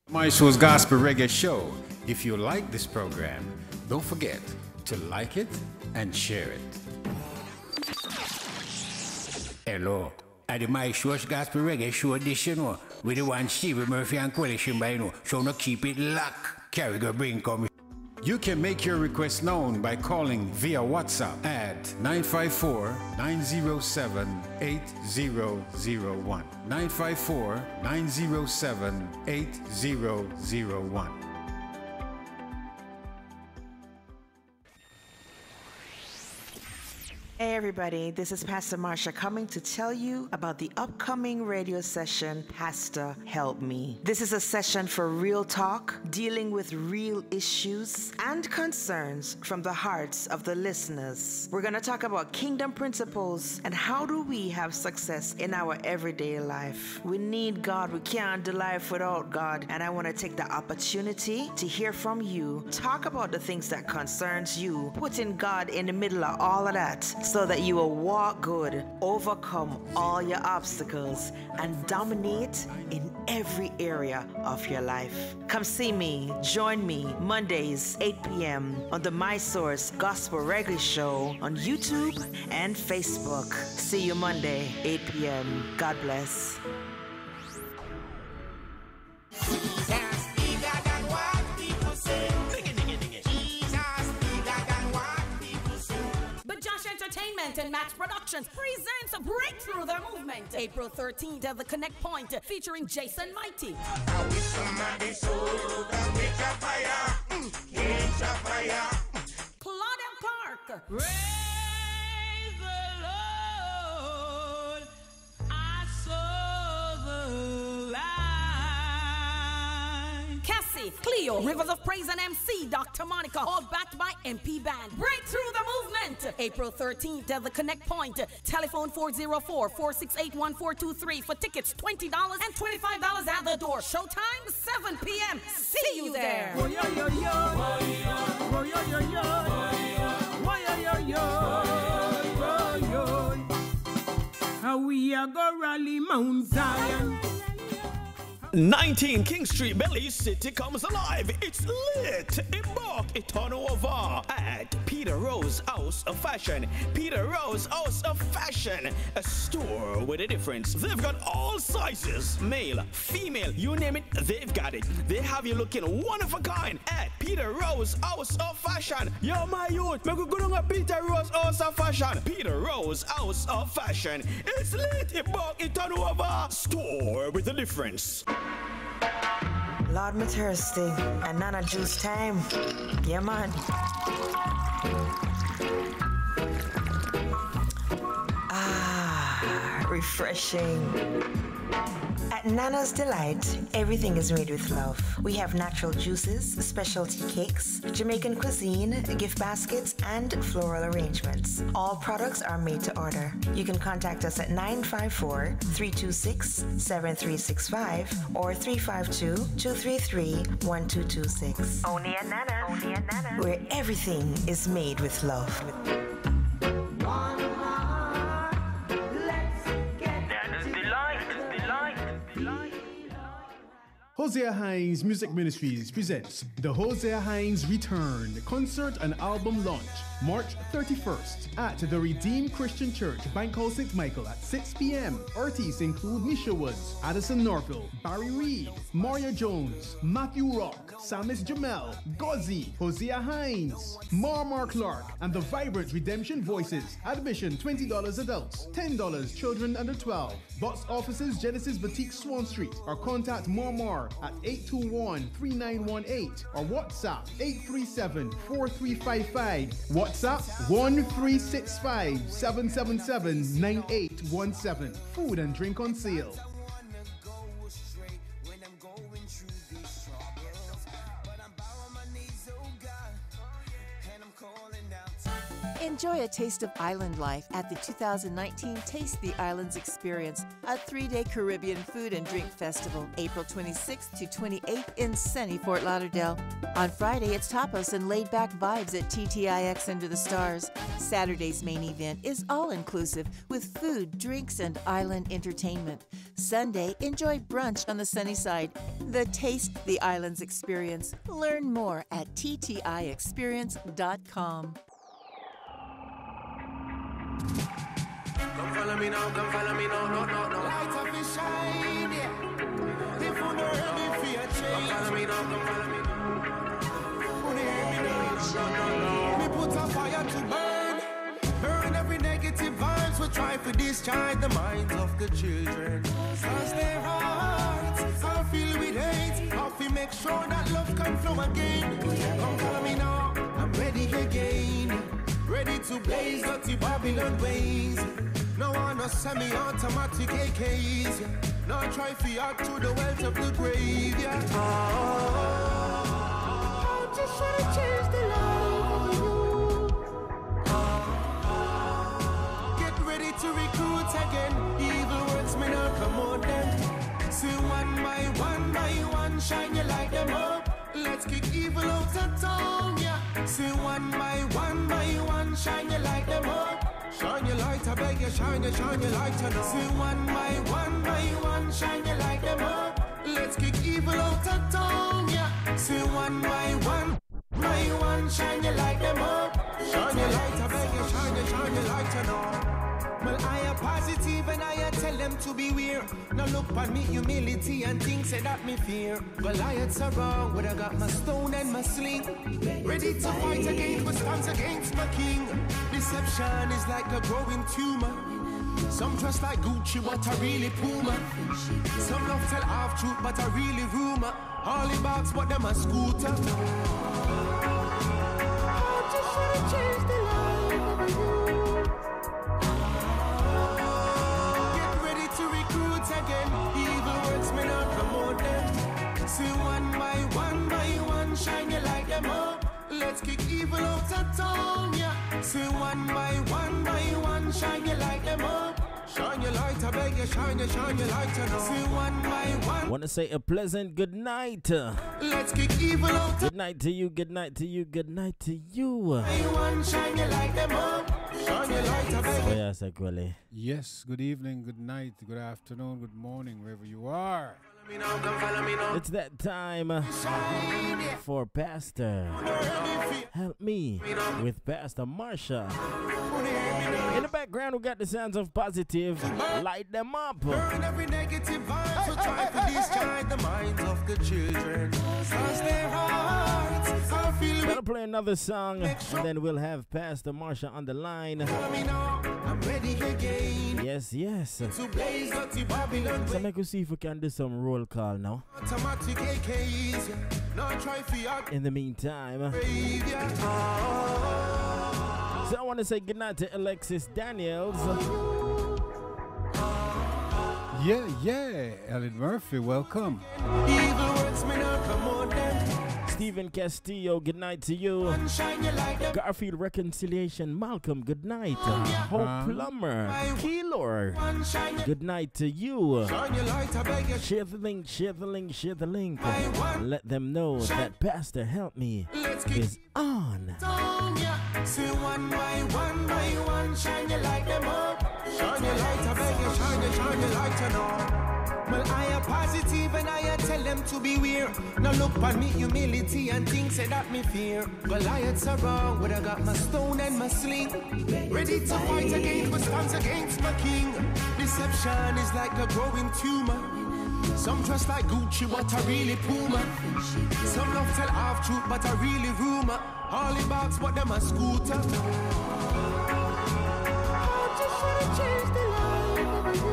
My show's Gospel Reggae Show. If you like this program, don't forget to like it and share it. Hello, at the My Show's Gospel Reggae Show edition, with the one Stevie Murphy and Coalition by so no keep it locked. Carry go bring come. You can make your request known by calling via WhatsApp at 954-907-8001. 954-907-8001. Hey everybody, this is Pastor Marsha coming to tell you about the upcoming radio session, Pastor Help Me. This is a session for real talk, dealing with real issues and concerns from the hearts of the listeners. We're going to talk about kingdom principles and how do we have success in our everyday life. We need God, we can't do life without God, and I want to take the opportunity to hear from you, talk about the things that concerns you, putting God in the middle of all of that, so that you will walk good, overcome all your obstacles, and dominate in every area of your life. Come see me, join me, Mondays, 8 p.m. on the My Source Gospel Reggae Show on YouTube and Facebook. See you Monday, 8 p.m. God bless. Entertainment and Match Productions presents a Breakthrough the Movement, April 13th at the Connect Point, featuring Jason Mighty, Claudia Park, Praise the Lord, I saw the light, Cassie, Cleo, Rivers of Praise and MC, Dr. Monica, all backed by MP Band. Breakthrough the Movement, April 13th at the Connect Point. Telephone 404-468-1423 for tickets, $20 and $25 at the door. Showtime 7 p.m. See you there. How we are go rally Mount Zion. 19 King Street, Belize City comes alive. It's lit. Embark a turnover at Peter Rose House of Fashion. Peter Rose House of Fashion, a store with a difference. They've got all sizes, male, female, you name it, they've got it. They have you looking one of a kind at Peter Rose House of Fashion. Yo, my youth, make we go down at Peter Rose House of Fashion. Peter Rose House of Fashion. It's lit. Embark a turnover store with a difference. Lord, me thirsty, and none of juice time. Yeah, man. Refreshing. At Nana's Delight, everything is made with love. We have natural juices, specialty cakes, Jamaican cuisine, gift baskets, and floral arrangements. All products are made to order. You can contact us at 954-326-7365 or 352-233-1226. Only at Nana's, where everything is made with love. Hosea Hines Music Ministries presents the Hosea Hines Return concert and album launch, March 31st at the Redeemed Christian Church, Bank Hall St. Michael at 6 p.m. Artists include Misha Woods, Addison Norville, Barry Reed, Maria Jones, Matthew Rock, Samis Jamel, Gozzy, Hosea Hines, Marmar Clark, and the vibrant Redemption Voices. Admission $20 adults, $10 children under 12. Box offices Genesis Boutique Swan Street, or contact Marmar at 821-3918 or WhatsApp 837-4355. WhatsApp 1365-777-9817. Food and drink on sale. Enjoy a taste of island life at the 2019 Taste the Islands Experience, a 3-day Caribbean food and drink festival, April 26th to 28th in sunny Fort Lauderdale. On Friday, it's tapas and laid-back vibes at TTIX Under the Stars. Saturday's main event is all-inclusive with food, drinks, and island entertainment. Sunday, enjoy brunch on the sunny side. The Taste the Islands experience. Learn more at ttiexperience.com. Come follow me now, no. Light up and shine, yeah. If you know ready for your change. Come follow me now. Me put a fire to burn every negative vibes. We try to discharge the minds of the children. Cause their hearts are filled with hate. How we make sure that love can flow again. Come follow me now, I'm ready again. Ready to blaze dirty Babylon ways. No one no semi-automatic AKs. No try to act to the wealth of the grave. Yeah. I'm just trying to change the life of you. Get ready to recruit again. Evil words may not promote them. See one by one, shine your light them up. Let's kick evil out of town, yeah. See one by one, shine your light them up. Shine your light, I beg you, shine your light, you know. See one by one, shine your light them up. Let's kick evil out of town, yeah. See one by one, shine your light them up. Shine your light, I beg you, shine your light, you know. Well, I am positive and I tell them to beware. Now look on me humility and things say that me fear. Goliaths are wrong, but I got my stone and my sling. Ready to fight against, but stands against my king. Deception is like a growing tumor. Some trust like Gucci, but I really Puma. Some love tell half truth, but I really rumor. Harley box, but them a scooter. I'm just trying to change the life of you. Again, evil words may not promote them. See one by one, shine your light them up. Let's kick evil out of town, yeah. See one by one, shine your light them up. Shine your light, I beg you, shine your light, you know. See one by one. Want to say a pleasant good night. Let's kick evil out. Good night to you, good night to you, good night to you. One, shine your light them up. Shine your light, I beg you. Yes, Akwele. Yes, good evening, good night, good afternoon, good morning, wherever you are. It's that time for Pastor Help Me with Pastor MARSHA. In the background, we got the sounds of positive. Light them up. Burn every negative vibe, so try to discharge the minds of the children. Cause their hearts are filled with. Gonna play another song, and then we'll have Pastor MARSHA on the line. I'm ready again. Yes. To blaze dirty Babylon. So make us see if we can do some roll call now. Automatic AKs. Now try for in the meantime, so I want to say goodnight to Alexis Daniels. Yeah, Ellen Murphy, welcome. Evil words may not promote them. Stephen Castillo, good night to you. Garfield Reconciliation, Malcolm, good night. Hope Plummer, Keylor, good night to you. Share the link. Let them know that Pastor Help Me is on. See one by one, shine your light them up. Shine your light, I beg you, shine your light, you know. Well, I am positive and I tell them to beware. Now look on me humility and things say that me fear. Goliaths are wrong, but I got my stone and my sling. Ready to fight against, but stands against my king. Deception is like a growing tumor. Some trust like Gucci, but I really Puma. Some love tell half truth, but I really rumor. Harley box, but them a scooter. I'm just trying to change the life of you.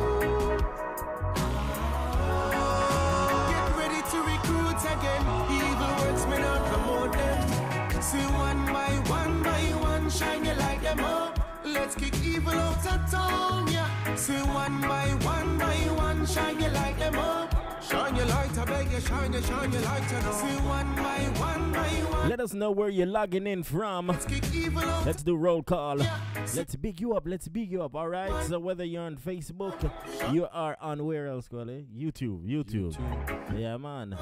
Get ready to recruit again. Evil words may not promote them. See one by one, shine your light them up. Let's kick evil out of town, yeah. See one by one, shine your light them up. Shine your light, I beg you, shine your light, you know. See one by one. Let us know where you're logging in from. Let's do roll call. Let's big you up, all right? So whether you're on Facebook, you are on where else, Kwale? YouTube. Yeah, man.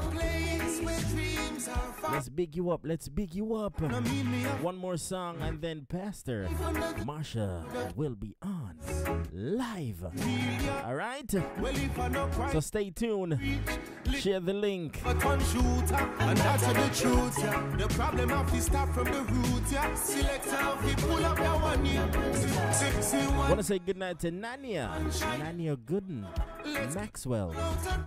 Let's big you up. One more song and then Pastor MARSHA will be on live. All right? So stay tuned. Share the link. And that's the truth, yeah. The problem of the start from the root, yeah. Select how we pull up that one, yeah. I want to say good night to Nania Gooden, Maxwell.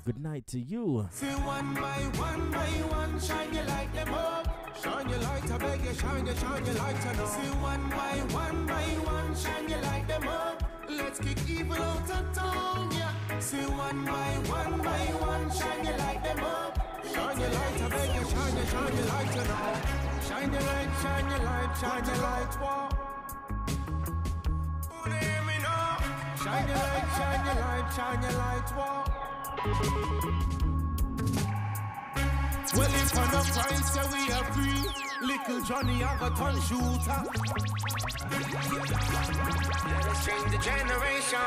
Good night to you. See one by one, shine your light them up. Shine your light, I beg you, shine your light, you know. See one by one, shine your light them up. Let's kick evil out of town, yeah. See one by one, shine your light them up. Shine your light, I beg you, shine your light, you know. Shine your light, walk. Who they hear me now? Shine your light, walk. Well, if on the price, yeah, we are free. Little Johnny, I got ton shooter. Let us change the generation.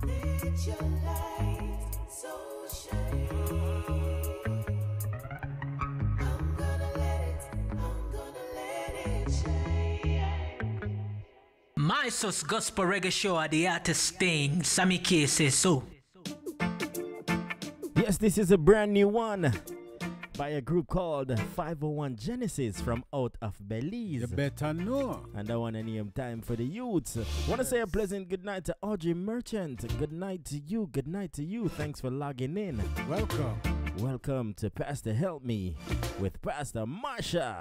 Let your light so shine. I'm gonna let it shine. My sus Gospelreggaeshow are the artist thing. Sammy K says so. Yes, this is a brand new one by a group called 501 Genesis from out of Belize. You better know. And I want to name time for the youths. Want to say a pleasant good night to Audrey Merchant. Good night to you. Thanks for logging in. Welcome to Pastor Help Me with Pastor MARSHA.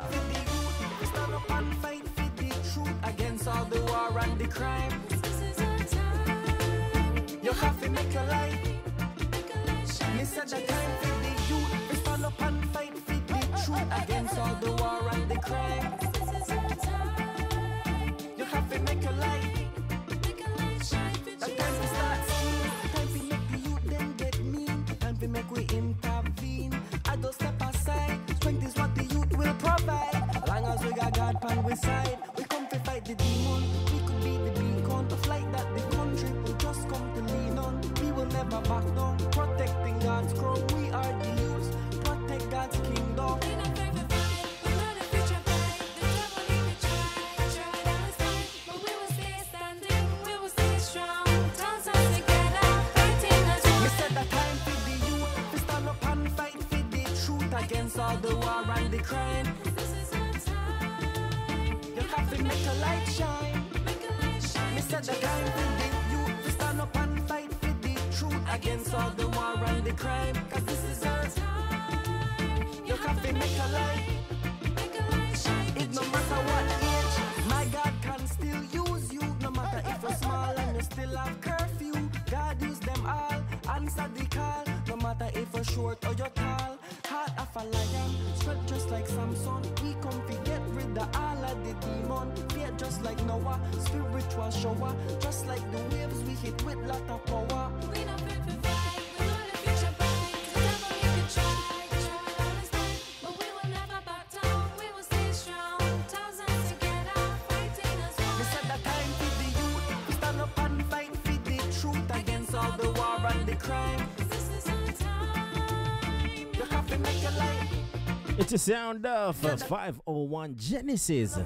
Stand up and fight for the truth against all the war and the crime. This is our time. You have to make a life. Miss at the time for the youth. We stand up and fight for the truth against all the war and the crime. This is our time. You have to make a life. That time to start scheme. Time to make the youth then get mean. Time to make we intervene. I don't step aside. Strength is what the youth will provide. As long as we got God pan we side, we come to fight the demon. We could be the beacon of light that the country will just come to lean on. We will never back down. Protecting God's crown, we are the youth. Protect God's kingdom. Against all the war and the crime. This is our time. You have to make a light shine. Me said the time for the youth to stand up and fight for the truth against all the war and the crime. Cause this is our time. You have to make a light. It no matter what age, my God can still use you. No matter if you're small and you still have curfew. God use them all, answer the call. No matter if you're short or you're tall. Heart of a lion, spread just like Samson. We come to get rid of all of the demon. Fear just like Noah, spiritual shower. Just like the waves we hit with lot of power. We don't fit to fight, we know the future bright. The devil you can try all his might. But we will never back down, we will stay strong. Thousands together, fighting us one. We set the time for the youth, we stand up and fight for the truth against all the war and the crime. It's a sound of 501 Genesis.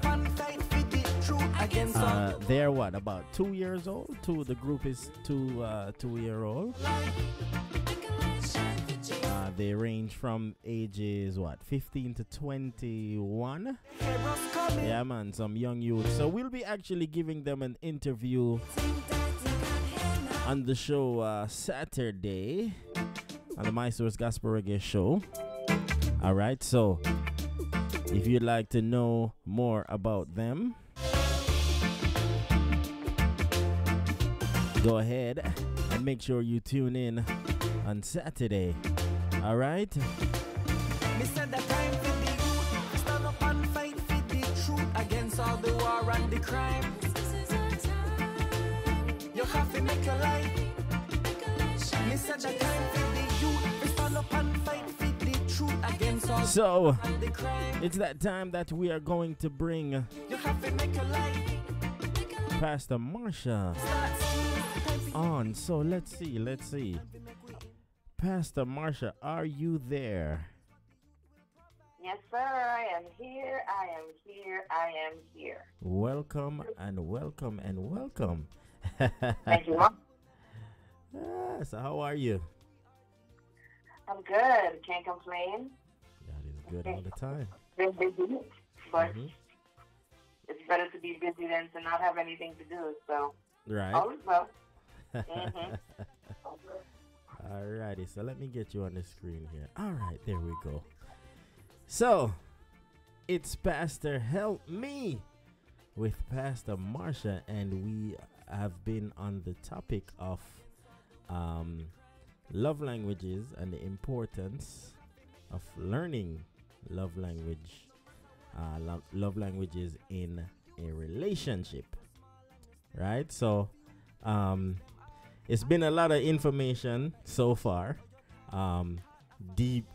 They're what, about 2 years old? The group is 2-year-old. They range from ages 15 to 21. Yeah, man, some young youth. So we'll be actually giving them an interview on the show Saturday on the My Source Gospelreggaeshow. All right, so if you'd like to know more about them, go ahead and make sure you tune in on Saturday. All right? Me said the time for the youth, stand up and fight for the truth against all the war and the crime. This is our time. You have to make a light. So, it's that time that we are going to bring Pastor Marsha on. So, let's see. Pastor Marsha, are you there? Yes, sir. I am here. Welcome and welcome and welcome. Thank you, Mom. So, how are you? I'm good. Can't complain. That is good all the time. Been busy, but it's better to be busy than to not have anything to do. So, right. All is well. Mm-hmm. Alrighty, so let me get you on the screen here. Alright, there we go. So, it's Pastor Help Me with Pastor Marsha, and we have been on the topic of love languages and the importance of learning love languages in a relationship. Right? So, it's been a lot of information so far. Deep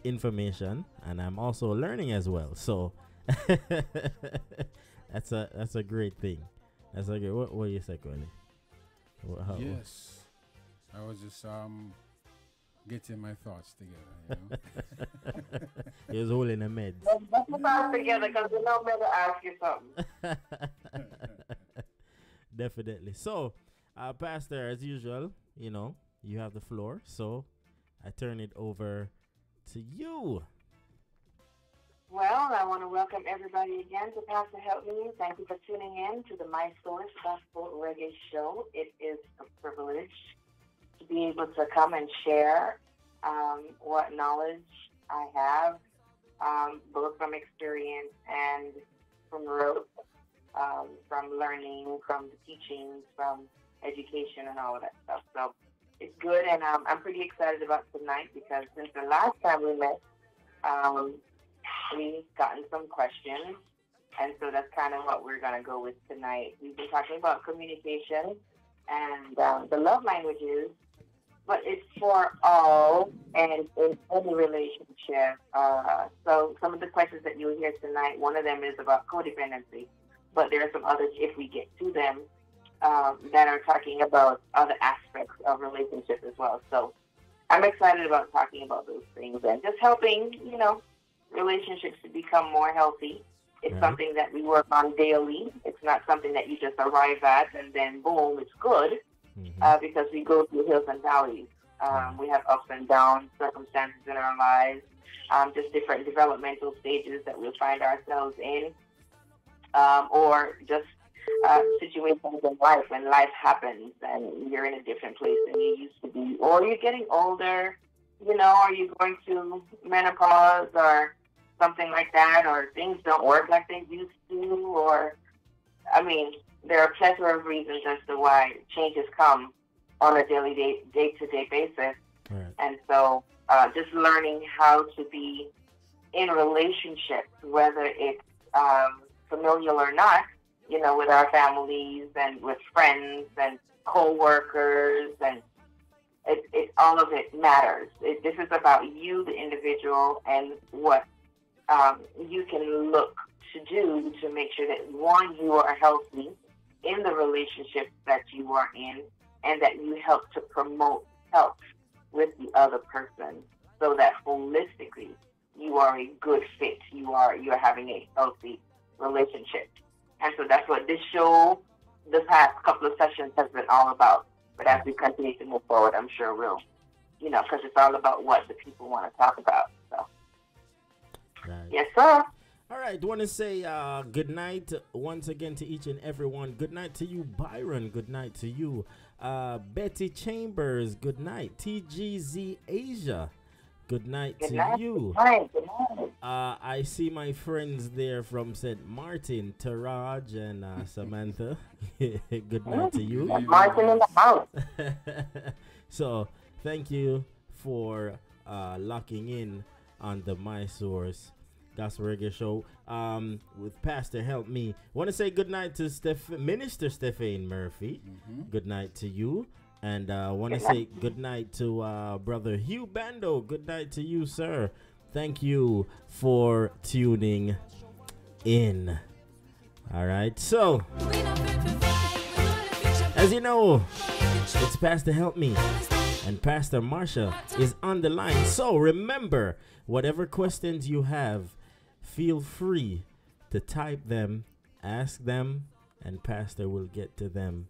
information, and I'm also learning as well. So that's a great thing. That's a good. What do you say, Connie? Yes, I was just getting my thoughts together. He was holding a meds. Get your thoughts together, because we know better ask you something. Definitely. So, Pastor, as usual, you have the floor. So, I turn it over to you. Well, I want to welcome everybody again to Pastor Help Me. Thank you for tuning in to the My Source Gospel Reggae Show. It is a privilege to be able to come and share what knowledge I have, both from experience and from rote. From learning, from the teachings, from education, and all of that stuff. So it's good, and I'm pretty excited about tonight, because since the last time we met, we've gotten some questions, and so that's kind of what we're going to go with tonight. We've been talking about communication and the love languages, but it's for all and in any relationship. So some of the questions that you'll hear tonight, one of them is about codependency. But there are some others, if we get to them, that are talking about other aspects of relationship as well. So I'm excited about talking about those things and just helping, relationships to become more healthy. It's something that we work on daily. It's not something that you just arrive at and then, boom, it's good, because we go through hills and valleys. We have ups and downs, circumstances in our lives, just different developmental stages that we'll find ourselves in. Or just situations in life when life happens and you're in a different place than you used to be, or you're getting older, or you're going through menopause or something like that, or things don't work like they used to, or, there are a plethora of reasons as to why changes come on a daily, day-to-day basis. Right. And so just learning how to be in relationships, whether it's familial or not, with our families and with friends and co-workers, and it all of it matters. This is about you, the individual, and what you can look to do to make sure that, one, you are healthy in the relationships that you are in, and that you help to promote health with the other person, so that holistically you are a good fit. You're having a healthy relationship. And so that's what this show, the past couple of sessions, has been all about. But as we continue to move forward, I'm sure we'll, because it's all about what the people want to talk about. So, right. Yes, sir. All right. Want to say good night once again to each and everyone. Good night to you, Byron. Good night to you, Betty Chambers. Good night. TGZ Asia. Good night to you. Good night. I see my friends there from St. Martin, Taraj and Samantha. Good night to you. Martin in the house. So, thank you for locking in on the My Source Gospel Reggae Show with Pastor Help Me. Want to say good night to Minister Stephane Murphy. Good night to you. And I want to say good night to Brother Hugh Bando. Good night to you, sir. Thank you for tuning in. All right. So, as you know, it's Pastor Help Me. And Pastor MARSHA is on the line. So remember, whatever questions you have, feel free to type them, ask them, and Pastor will get to them.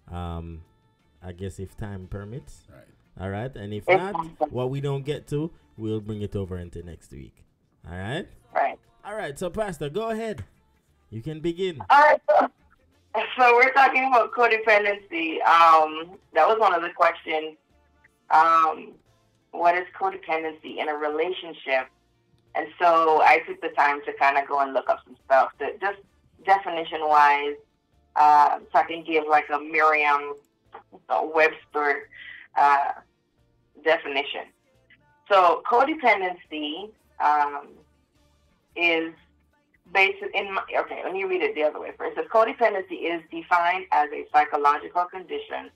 I guess if time permits. Right. All right. And if not, what we don't get to, we'll bring it over into next week. All right? Right. All right. So, Pastor, go ahead. You can begin. All right. So we're talking about codependency. That was one of the questions. What is codependency in a relationship? And so I took the time to kind of go and look up some stuff that just definition-wise, so I can give like a Merriam-Webster definition. So codependency is based okay, let me read it the other way first. So codependency is defined as a psychological condition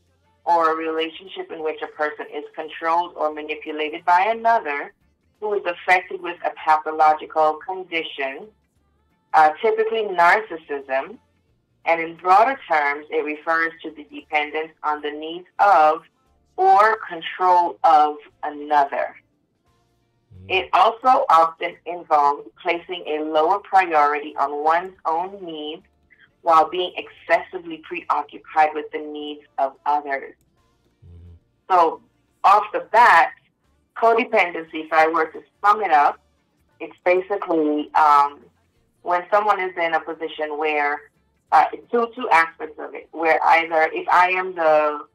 or a relationship in which a person is controlled or manipulated by another who is affected with a pathological condition, typically narcissism, and in broader terms, it refers to the dependence on the needs of or control of another. It also often involves placing a lower priority on one's own needs while being excessively preoccupied with the needs of others. So, off the bat, codependency, if I were to sum it up, it's basically when someone is in a position where, two aspects of it, where either if I am the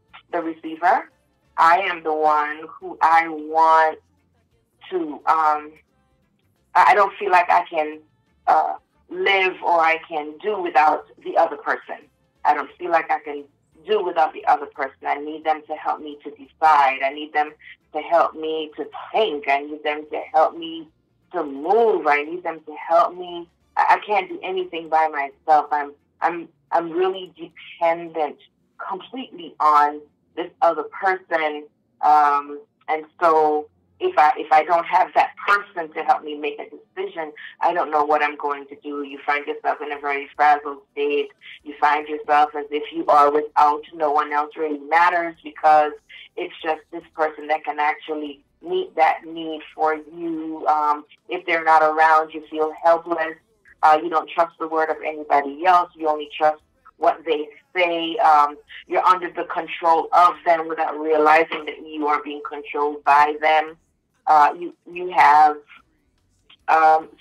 receiver, I am the one who I want to, I don't feel like I can live or I can do without the other person. I don't feel like I can do without the other person. I need them to help me to decide. I need them to help me to think. I need them to help me to move. I need them to help me. I can't do anything by myself. I'm really dependent completely on this other person. And so if I don't have that person to help me make a decision, I don't know what I'm going to do. You find yourself in a very frazzled state. You find yourself as if you are without, no one else really matters because it's just this person that can actually meet that need for you. If they're not around, you feel helpless. You don't trust the word of anybody else. You only trust what they say. You're under the control of them without realizing that you are being controlled by them. You have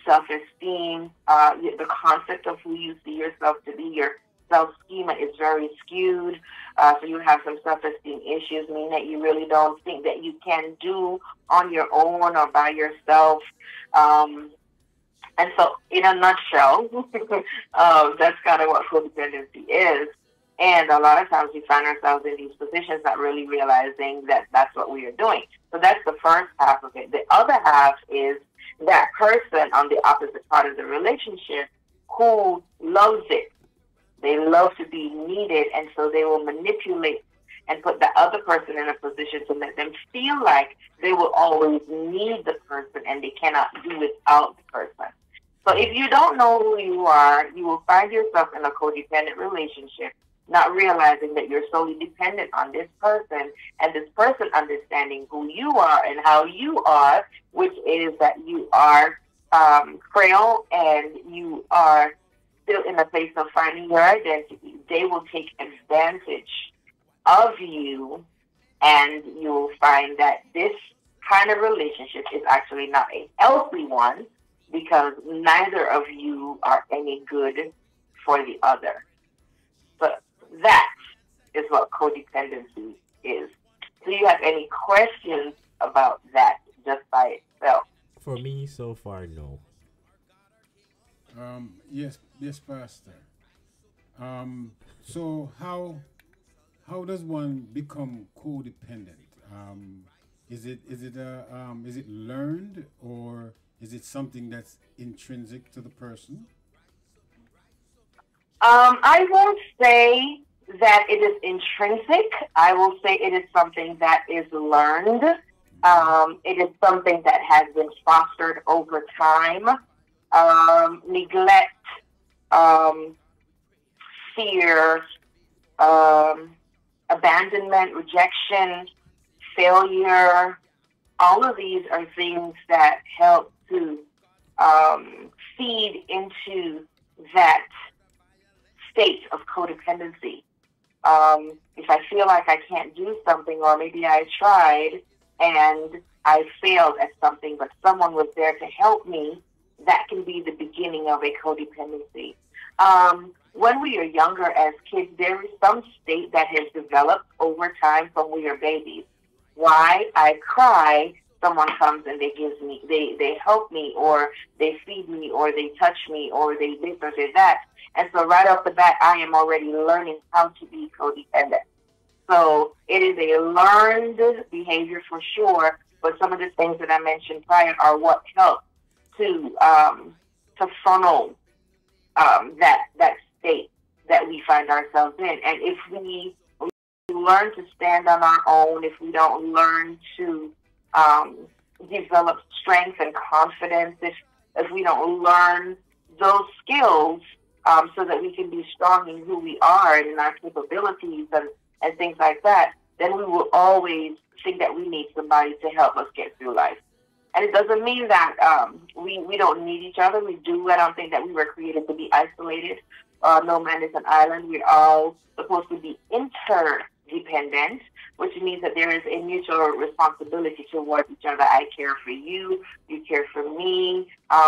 self-esteem. The concept of who you see yourself to be, your self-schema is very skewed. So you have some self-esteem issues, meaning that you really don't think that you can do on your own or by yourself. And so, in a nutshell, that's kind of what codependency is. And a lot of times we find ourselves in these positions not really realizing that that's what we are doing. So that's the first half of it. The other half is that person on the opposite part of the relationship who loves it. They love to be needed, and so they will manipulate and put the other person in a position to make them feel like they will always need the person and they cannot do without the person. So if you don't know who you are, you will find yourself in a codependent relationship, not realizing that you're solely dependent on this person and this person understanding who you are and how you are, which is that you are frail and you are still in a place of finding your identity. They will take advantage of you, and you'll find that this kind of relationship is actually not a healthy one because neither of you are any good for the other. But that is what codependency is. Do you have any questions about that just by itself? For me, so far, no. Yes, Pastor. So how does one become codependent? Is it learned or Is it something that's intrinsic to the person? I won't say that it is intrinsic. I will say it is something that is learned. It is something that has been fostered over time. Neglect, fear, abandonment, rejection, failure, all of these are things that help to feed into that state of codependency. If I feel like I can't do something, or maybe I tried and I failed at something, but someone was there to help me, that can be the beginning of a codependency. When we are younger as kids, there is some state that has developed over time from we are babies. Why? I cry, someone comes and they help me, or they feed me, or they touch me, or they this or they that. And so right off the bat, I am already learning how to be codependent. So it is a learned behavior for sure, but some of the things that I mentioned prior are what help to funnel that state that we find ourselves in. And if we learn to stand on our own, if we don't learn to develop strength and confidence, if we don't learn those skills so that we can be strong in who we are and in our capabilities and things like that, then we will always think that we need somebody to help us get through life. And it doesn't mean that we don't need each other. We do. I don't think that we were created to be isolated. No man is an island. We're all supposed to be interdependent, which means that there is a mutual responsibility towards each other. I care for you. You care for me.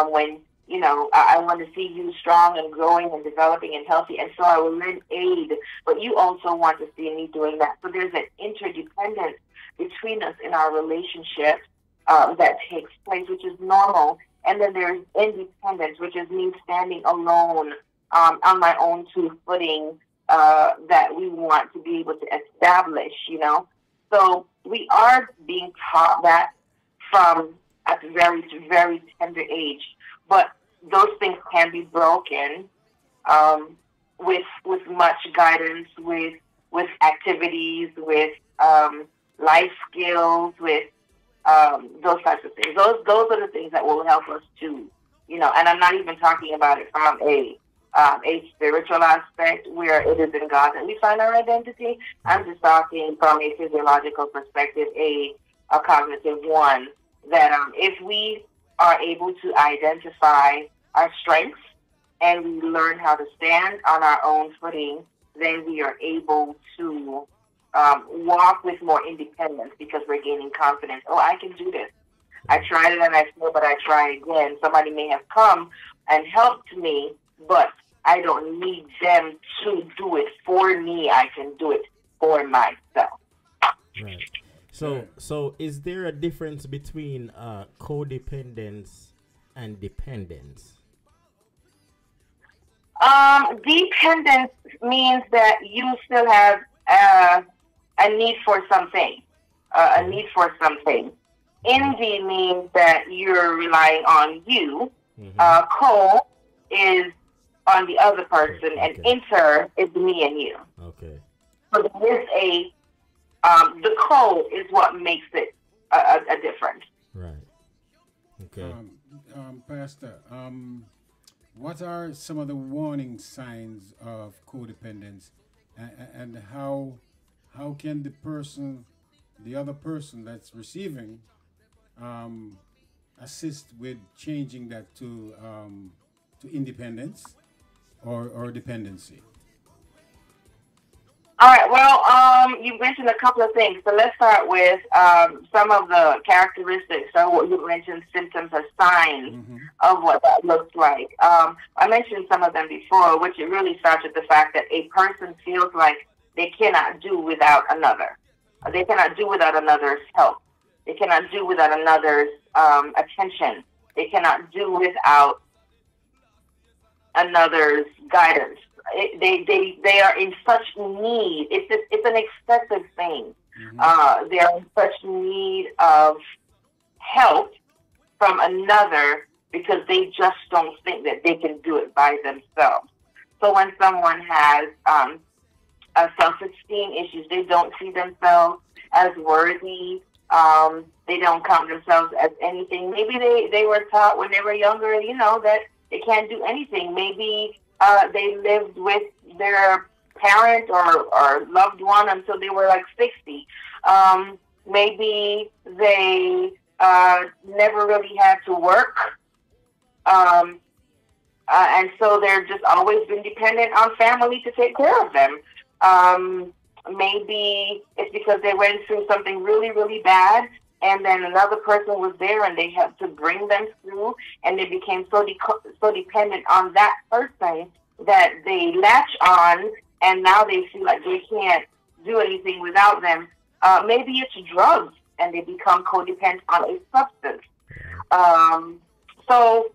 When, you know, I want to see you strong and growing and developing and healthy, and so I will lend aid. But you also want to see me doing that. So there's an interdependence between us in our relationship that takes place, which is normal. And then there's independence, which is me standing alone on my own two footing that we want to be able to establish, you know. So we are being taught that from at a very, very tender age. But those things can be broken with much guidance, with activities, with life skills, with those types of things. Those are the things that will help us to, you know, and I'm not even talking about it from a spiritual aspect where it is in God that we find our identity. I'm just talking from a physiological perspective, a cognitive one, that if we are able to identify our strengths and we learn how to stand on our own footing, then we are able to walk with more independence because we're gaining confidence. Oh, I can do this. I tried it and I failed, but I try again. Somebody may have come and helped me, but I don't need them to do it for me. I can do it for myself. Right. So is there a difference between codependence and dependence? Dependence means that you still have a need for something. Envy means that you're relying on you. Co is on the other person, and inter is me and you. Okay. So there is the co is what makes it a difference. Right. Okay. Pastor, what are some of the warning signs of codependence, and how can the other person that's receiving, assist with changing that to independence or dependency? All right. Well, you mentioned a couple of things. So let's start with some of the characteristics. So what you mentioned, symptoms or signs of what that looks like. I mentioned some of them before, which it really starts with the fact that a person feels like they cannot do without another. They cannot do without another's help. They cannot do without another's attention. They cannot do without another's guidance. They are in such need. It's an excessive thing. They are in such need of help from another because they just don't think that they can do it by themselves. So when someone has self-esteem issues, they don't see themselves as worthy. They don't count themselves as anything. Maybe they were taught when they were younger, you know, that they can't do anything. Maybe they lived with their parent or loved one until they were like 60. Maybe they never really had to work. And so they're just always been dependent on family to take care of them. Maybe it's because they went through something really, really bad, and then another person was there and they had to bring them through, and they became so dependent on that person that they latch on, and now they feel like they can't do anything without them. Maybe it's drugs, and they become codependent on a substance. So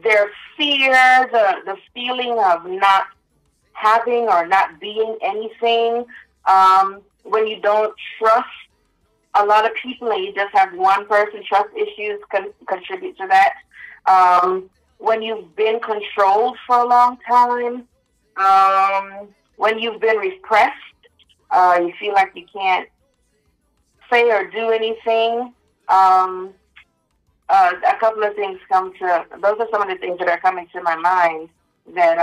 their fear, the feeling of not having or not being anything, when you don't trust a lot of people and you just have one person, trust issues contribute to that. When you've been controlled for a long time, when you've been repressed, you feel like you can't say or do anything. A couple of things those are some of the things that are coming to my mind that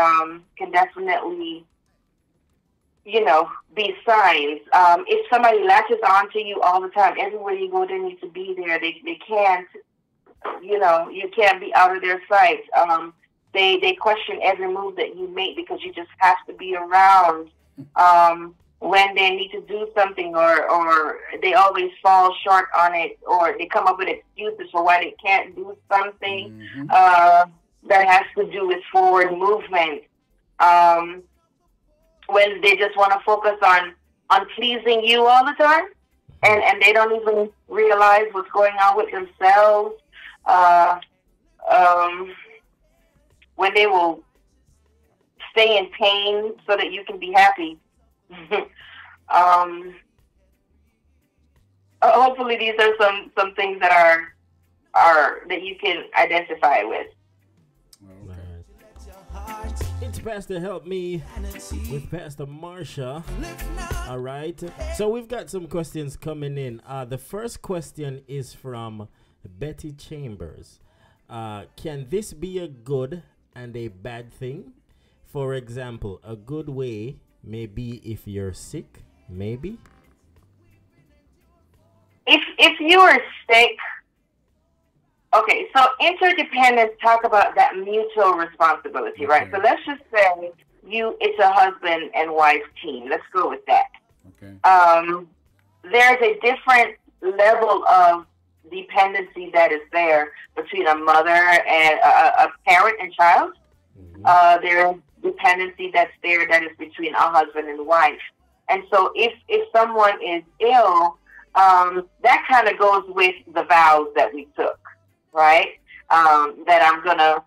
can definitely, you know, be signs. If somebody latches on to you all the time, everywhere you go, they need to be there. They can't, you know, you can't be out of their sight. They question every move that you make because you just have to be around. When they need to do something, or they always fall short on it, or they come up with excuses for why they can't do something that has to do with forward movement. When they just want to focus on pleasing you all the time, and they don't even realize what's going on with themselves. When they will stay in pain so that you can be happy. Hopefully these are some things that are that you can identify with. It's Pastor Help Me with Pastor Marsha. All right. So we've got some questions coming in. The first question is from Betty Chambers. Can this be a good and a bad thing? For example, a good way maybe if you're sick, maybe. If you are sick, okay, so interdependence talk about that mutual responsibility, right? So let's just say it's a husband and wife team. Let's go with that. Okay. There's a different level of dependency that is there between a mother and a parent and child. There's dependency that's there that is between a husband and wife. And so if someone is ill, that kind of goes with the vows that we took, right? That I'm going to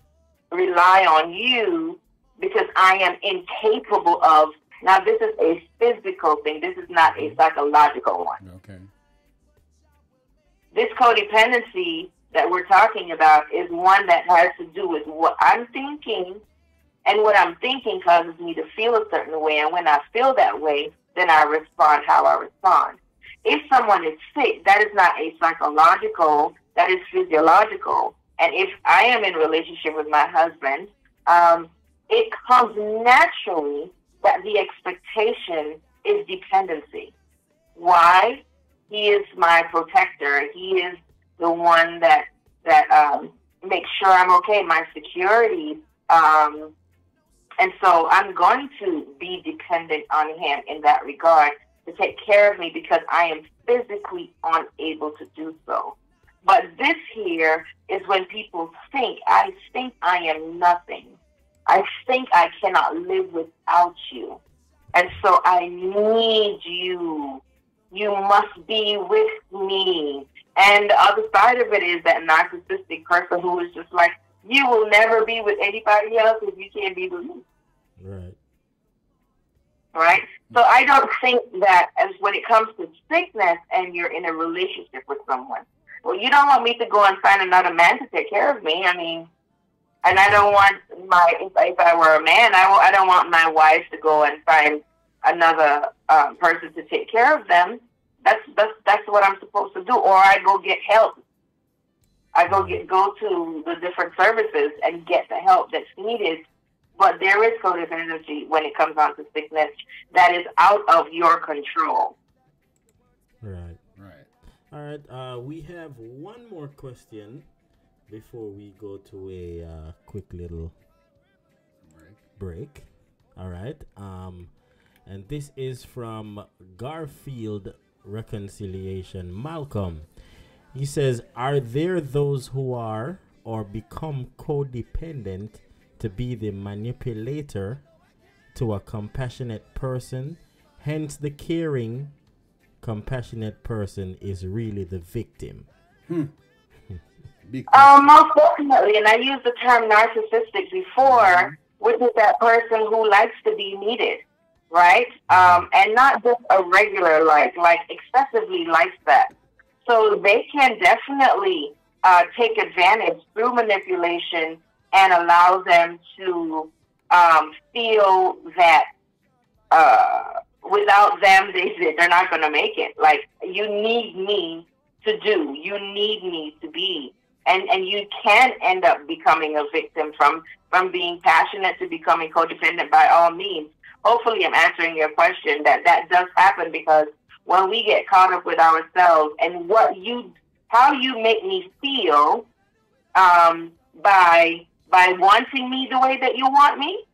rely on you because I am incapable of. Now, this is a physical thing. This is not a psychological one. Okay. This codependency that we're talking about is one that has to do with what I'm thinking. And what I'm thinking causes me to feel a certain way. And when I feel that way, then I respond how I respond. If someone is sick, that is not a psychological, that is physiological. And if I am in a relationship with my husband, it comes naturally that the expectation is dependency. Why? He is my protector. He is the one that makes sure I'm okay, my security. And so I'm going to be dependent on him in that regard to take care of me because I am physically unable to do so. But this here is when people think I am nothing. I think I cannot live without you. And so I need you. You must be with me. And the other side of it is that narcissistic person who is just like, you will never be with anybody else if you can't be with me. Right. Right? So I don't think that as when it comes to sickness and you're in a relationship with someone, Well, you don't want me to go and find another man to take care of me. I mean, and I don't want if I were a man, I don't want my wife to go and find another person to take care of them. That's what I'm supposed to do. Or I go get help. I go to the different services and get the help that's needed. But there is codependency when it comes on to sickness that is out of your control. Right. All right. We have one more question before we go to a quick little break. All right. And this is from Garfield Reconciliation. Malcolm. He says, are there those who are or become codependent to be the manipulator to a compassionate person? Hence, the caring, compassionate person is really the victim. Most definitely, and I used the term narcissistic before, which is that person who likes to be needed, right? And not just a regular like excessively likes that. So they can definitely take advantage through manipulation and allow them to feel that without them, they're not going to make it. Like, you need me to do, you need me to be. And you can end up becoming a victim from being passionate to becoming codependent by all means. Hopefully I'm answering your question that does happen, because when we get caught up with ourselves and how you make me feel by wanting me the way that you want me,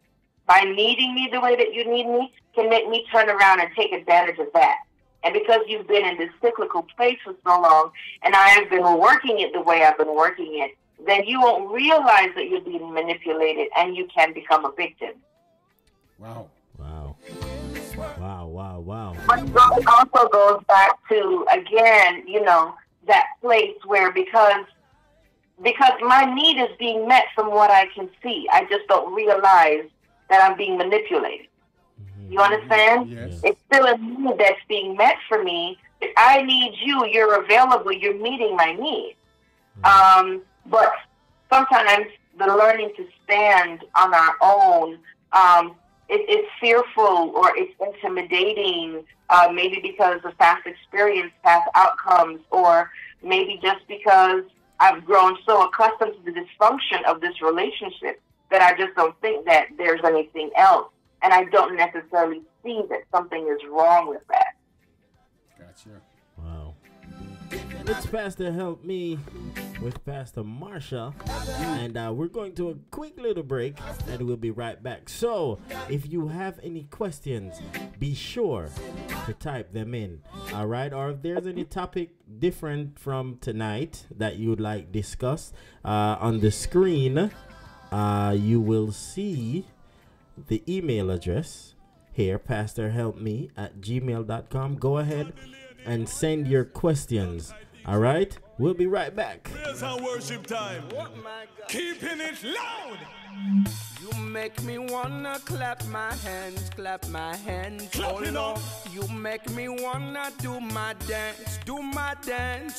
by needing me the way that you need me, can make me turn around and take advantage of that. And because you've been in this cyclical place for so long, and I have been working it the way I've been working it, then you won't realize that you're being manipulated, and you can become a victim. Wow. But it also goes back to, again, that place where because my need is being met from what I can see, I just don't realize that I'm being manipulated. You understand? Yes. It's still a need that's being met for me. If I need you, you're available, you're meeting my needs. But sometimes the learning to stand on our own, it's fearful or it's intimidating, maybe because of past experience, past outcomes, or maybe just because I've grown so accustomed to the dysfunction of this relationship that I just don't think that there's anything else. And I don't necessarily see that something is wrong with that. Gotcha. Wow. It's Pastor Help Me with Pastor MARSHA. And we're going to a quick little break, and we'll be right back. So, if you have any questions, be sure to type them in. All right? Or if there's any topic different from tonight that you'd like discussed, on the screen, you will see the email address here, pastorhelpme@gmail.com. Go ahead and send your questions. All right, we'll be right back. Here's our worship time. Keeping it loud. You make me wanna clap my hands, oh Lord. You make me wanna do my dance,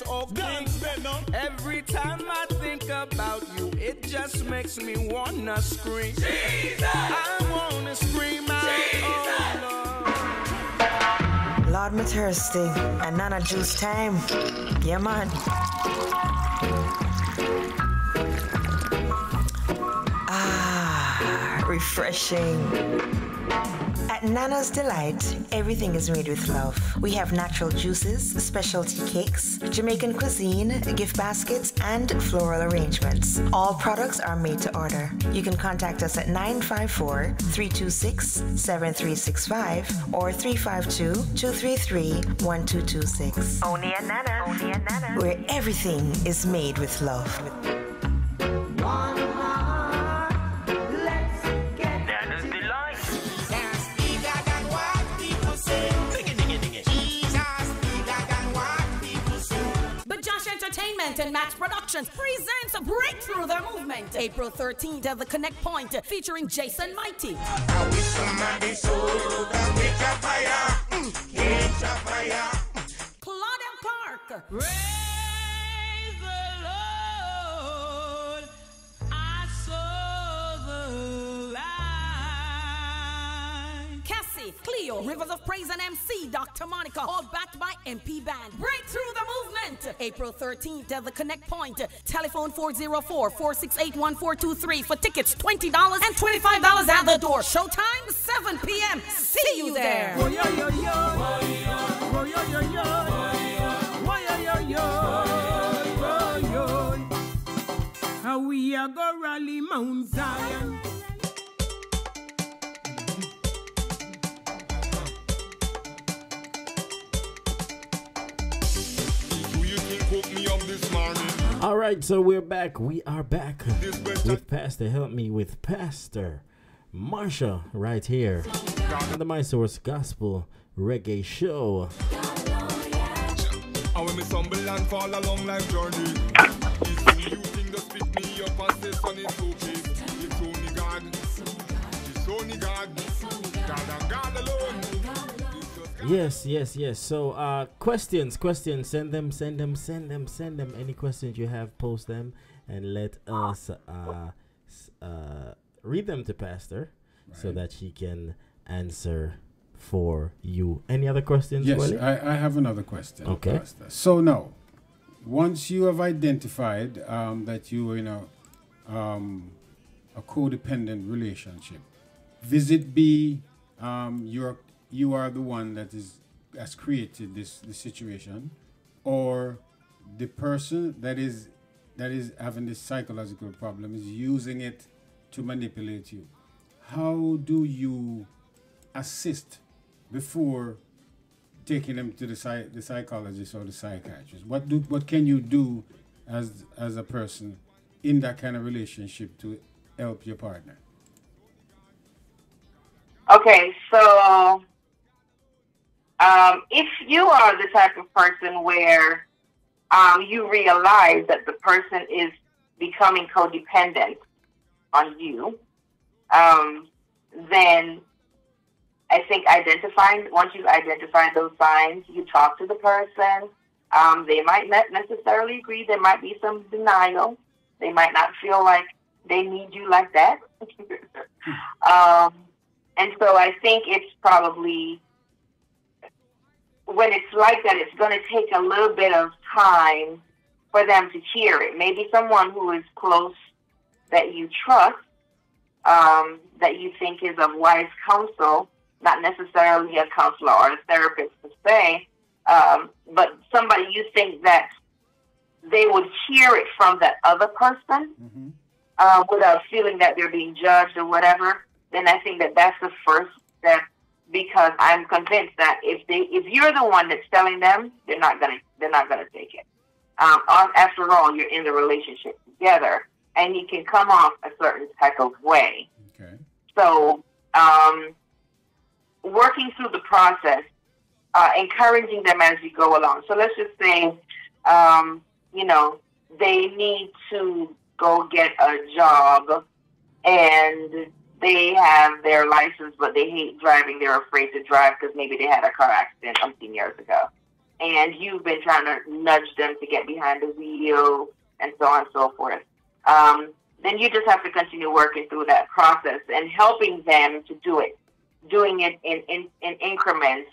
oh King. Every time I think about you, it just makes me wanna scream. Jesus! I wanna scream out, oh Lord. Lord, me thirsty, and Nana juice time. Yeah, man. Refreshing. At Nana's Delight, everything is made with love. We have natural juices, specialty cakes, Jamaican cuisine, gift baskets, and floral arrangements. All products are made to order. You can contact us at 954-326-7365 or 352-233-1226. Only at Nana. Where everything is made with love. Entertainment and Match Productions presents a Breakthrough the Movement, April 13th at the Connect Point, featuring Jason Mighty. Claudia Clark. Raise Cleo, Rivers of Praise and MC, Dr. Monica, all backed by MP Band. Breakthrough the movement. April 13th at the Connect Point. Telephone 404-468-1423 for tickets $20 and $25 at the door. Showtime 7 p.m. See you there. Oh, yo, yo, yo. Oh, yo, yo, yo. Oh, yo, yo, yo. How we a go rally Mount Zion. All right, so we're back. We are back with Pastor Help Me with Pastor MARSHA right here on the My Source Gospel Reggae Show. I when me stumble and fall along life journey. You think the pick me up and say son is okay. It's only God. It's only God. God and God alone. Yes. So questions. Send them. Any questions you have, post them and let us read them to Pastor so that she can answer for you. Any other questions? Yes, I have another question. Okay. Pastor. So now, once you have identified that you are in a codependent relationship, visit be you are the one that has created this situation, or the person that is having this psychological problem is using it to manipulate you. How do you assist before taking them to the psychologist or the psychiatrist? What can you do as a person in that kind of relationship to help your partner? Okay, so if you are the type of person where you realize that the person is becoming codependent on you, then I think once you've identified those signs, you talk to the person. They might not necessarily agree. There might be some denial. They might not feel like they need you like that. And so I think it's probably, when it's like that, it's going to take a little bit of time for them to hear it. Maybe someone who is close that you trust, that you think is of wise counsel, not necessarily a counselor or a therapist per se, but somebody you think that they would hear it from that other person without feeling that they're being judged or whatever, then I think that that's the first step, because I'm convinced that if you're the one that's telling them, they're not gonna take it. After all, you're in the relationship together, and you can come off a certain type of way. Okay. So, working through the process, encouraging them as you go along. So let's just say, they need to go get a job, and they have their license, but they hate driving. They're afraid to drive because maybe they had a car accident 15 years ago. And you've been trying to nudge them to get behind the wheel and so on and so forth. Then you just have to continue working through that process and helping them to do it. Doing it in increments,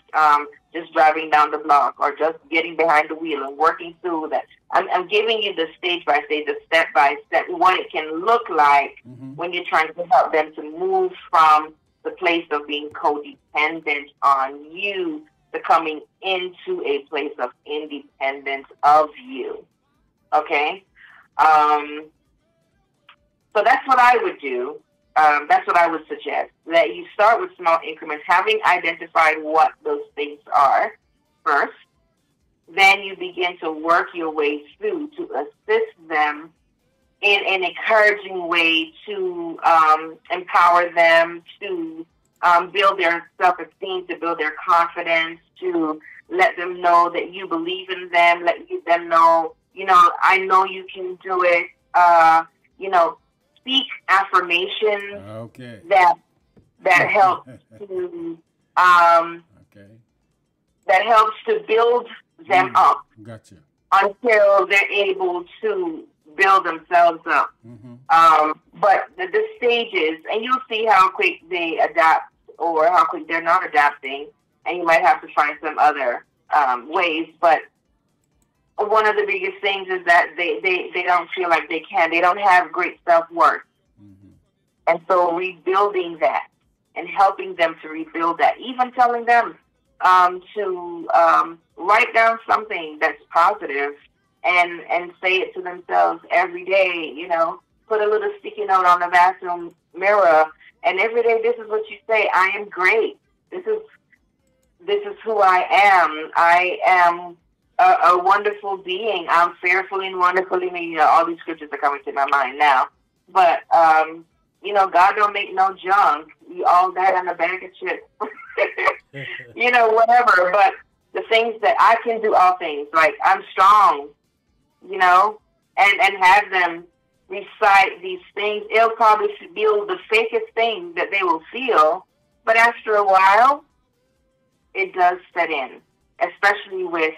just driving down the block or just getting behind the wheel and working through that. I'm giving you the stage by stage, the step by step, what it can look like when you're trying to help them to move from the place of being codependent on you to coming into a place of independence of you. Okay? So that's what I would do. That's what I would suggest, that you start with small increments, having identified what those things are first. Then you begin to work your way through to assist them in an encouraging way to empower them, to build their self-esteem, to build their confidence, to let them know that you believe in them, let them know, I know you can do it, speak affirmations that help to that helps to build them up until they're able to build themselves up. But the stages, and you'll see how quick they adapt or how quick they're not adapting and you might have to find some other ways. But one of the biggest things is that they don't feel like they can. They don't have great self-worth. And so rebuilding that and helping them to rebuild that, even telling them to write down something that's positive and say it to themselves every day, you know, put a little sticky note on the bathroom mirror, and every day this is what you say: I am great. This is who I am. I am a wonderful being. I'm fearfully and wonderfully made. You know, all these scriptures are coming to my mind now. But, you know, God don't make no junk. We all died on a bag of chips. You know, whatever. But the things that I can do all things, like I'm strong, you know, and have them recite these things. It'll probably be the fakest thing that they will feel. But after a while, it does set in, especially with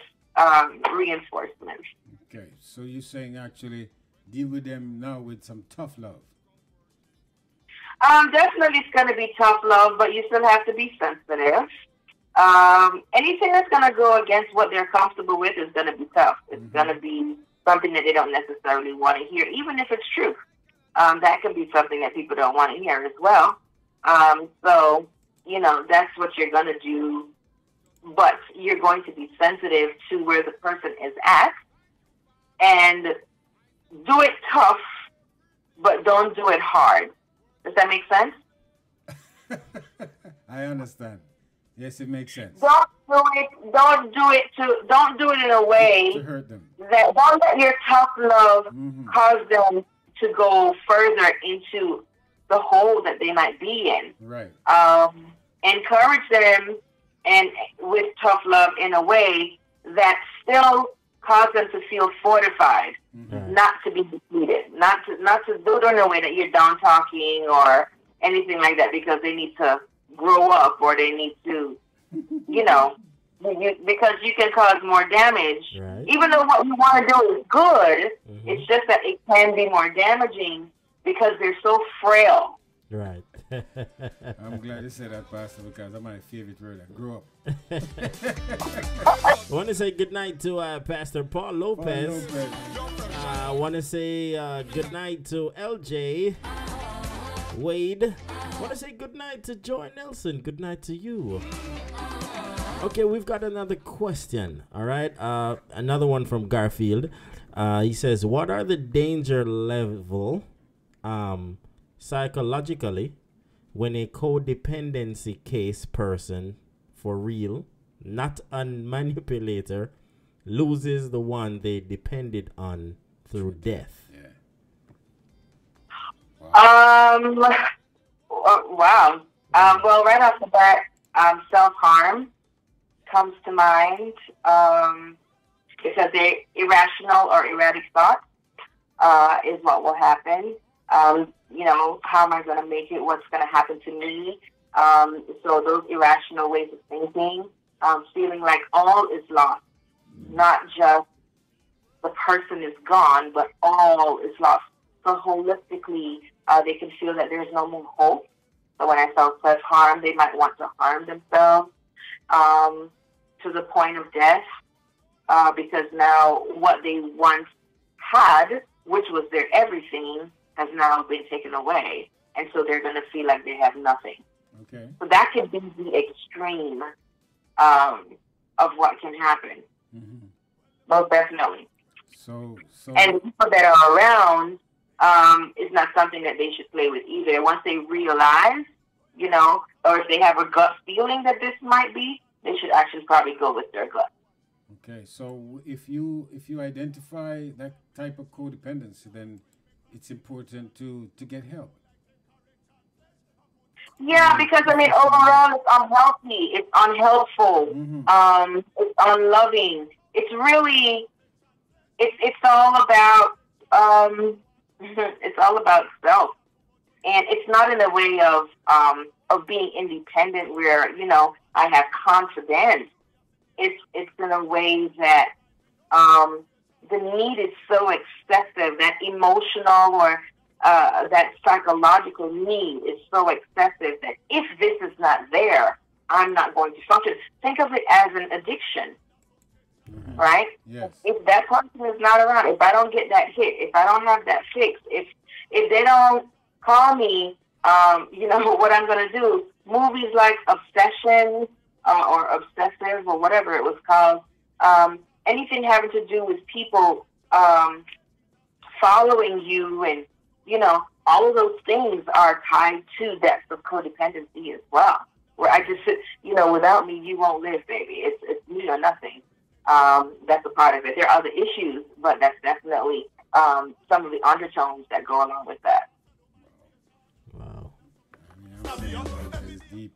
reinforcement. Okay, so you're saying actually deal with them now with some tough love. Definitely it's going to be tough love, but you still have to be sensitive. Anything that's going to go against what they're comfortable with is going to be tough. It's going to be something that they don't necessarily want to hear, even if it's true. That can be something that people don't want to hear as well. So, you know, that's what you're going to do. But you're going to be sensitive to where the person is at and do it tough, but don't do it hard. Does that make sense? I understand. Yes, it makes sense. Don't do it in a way to hurt them. That don't let your tough love cause them to go further into the hole that they might be in. Right. Encourage them and with tough love in a way that still cause them to feel fortified, not to be depleted, not to do it in a way that you're down talking or anything like that, because they need to grow up or they need to, you know, because you can cause more damage. Right. Even though what you want to do is good, it's just that it can be more damaging because they're so frail. Right. I'm glad you said that, Pastor, because that's my favorite word. Grow up. I want to say good night to Pastor Paul Lopez. I want to say good night to LJ Wade. I want to say good night to Joy Nelson. Good night to you. Okay, we've got another question. All right. Another one from Garfield. He says, what are the danger level psychologically when a codependency case person, for real, not a manipulator, loses the one they depended on through death? Yeah. Wow. Well, right off the bat, self-harm comes to mind because they're irrational or erratic thoughts is what will happen. You know, how am I going to make it? What's going to happen to me? So those irrational ways of thinking, feeling like all is lost, not just the person is gone, but all is lost. So holistically, they can feel that there's no more hope. So when I felt self-harm, they might want to harm themselves to the point of death because now what they once had, which was their everything, has now been taken away. And so they're going to feel like they have nothing. Okay. So that can be the extreme of what can happen. Most definitely. So and the people that are around is not something that they should play with either. Once they realize, you know, or if they have a gut feeling that this might be, they should actually probably go with their gut. Okay, so if you identify that type of codependency, then it's important to get help. Yeah, because I mean, overall, it's unhealthy. It's unhelpful. It's unloving. It's really, it's all about, it's all about self, and it's not in a way of being independent where, you know, I have confidence. It's in a way that the need is so excessive, that emotional or that psychological need is so excessive that if this is not there, I'm not going to function. Think of it as an addiction, right? Yes. If that person is not around, if I don't get that hit, if I don't have that fix, if they don't call me, you know what I'm going to do. Movies like Obsession or Obsessive or whatever it was called, anything having to do with people following you, and you know, all of those things are tied to depths of codependency as well. Where I just, you know, without me, you won't live, baby. It's me or nothing. That's a part of it. There are other issues, but that's definitely some of the undertones that go along with that. Wow. It's deep.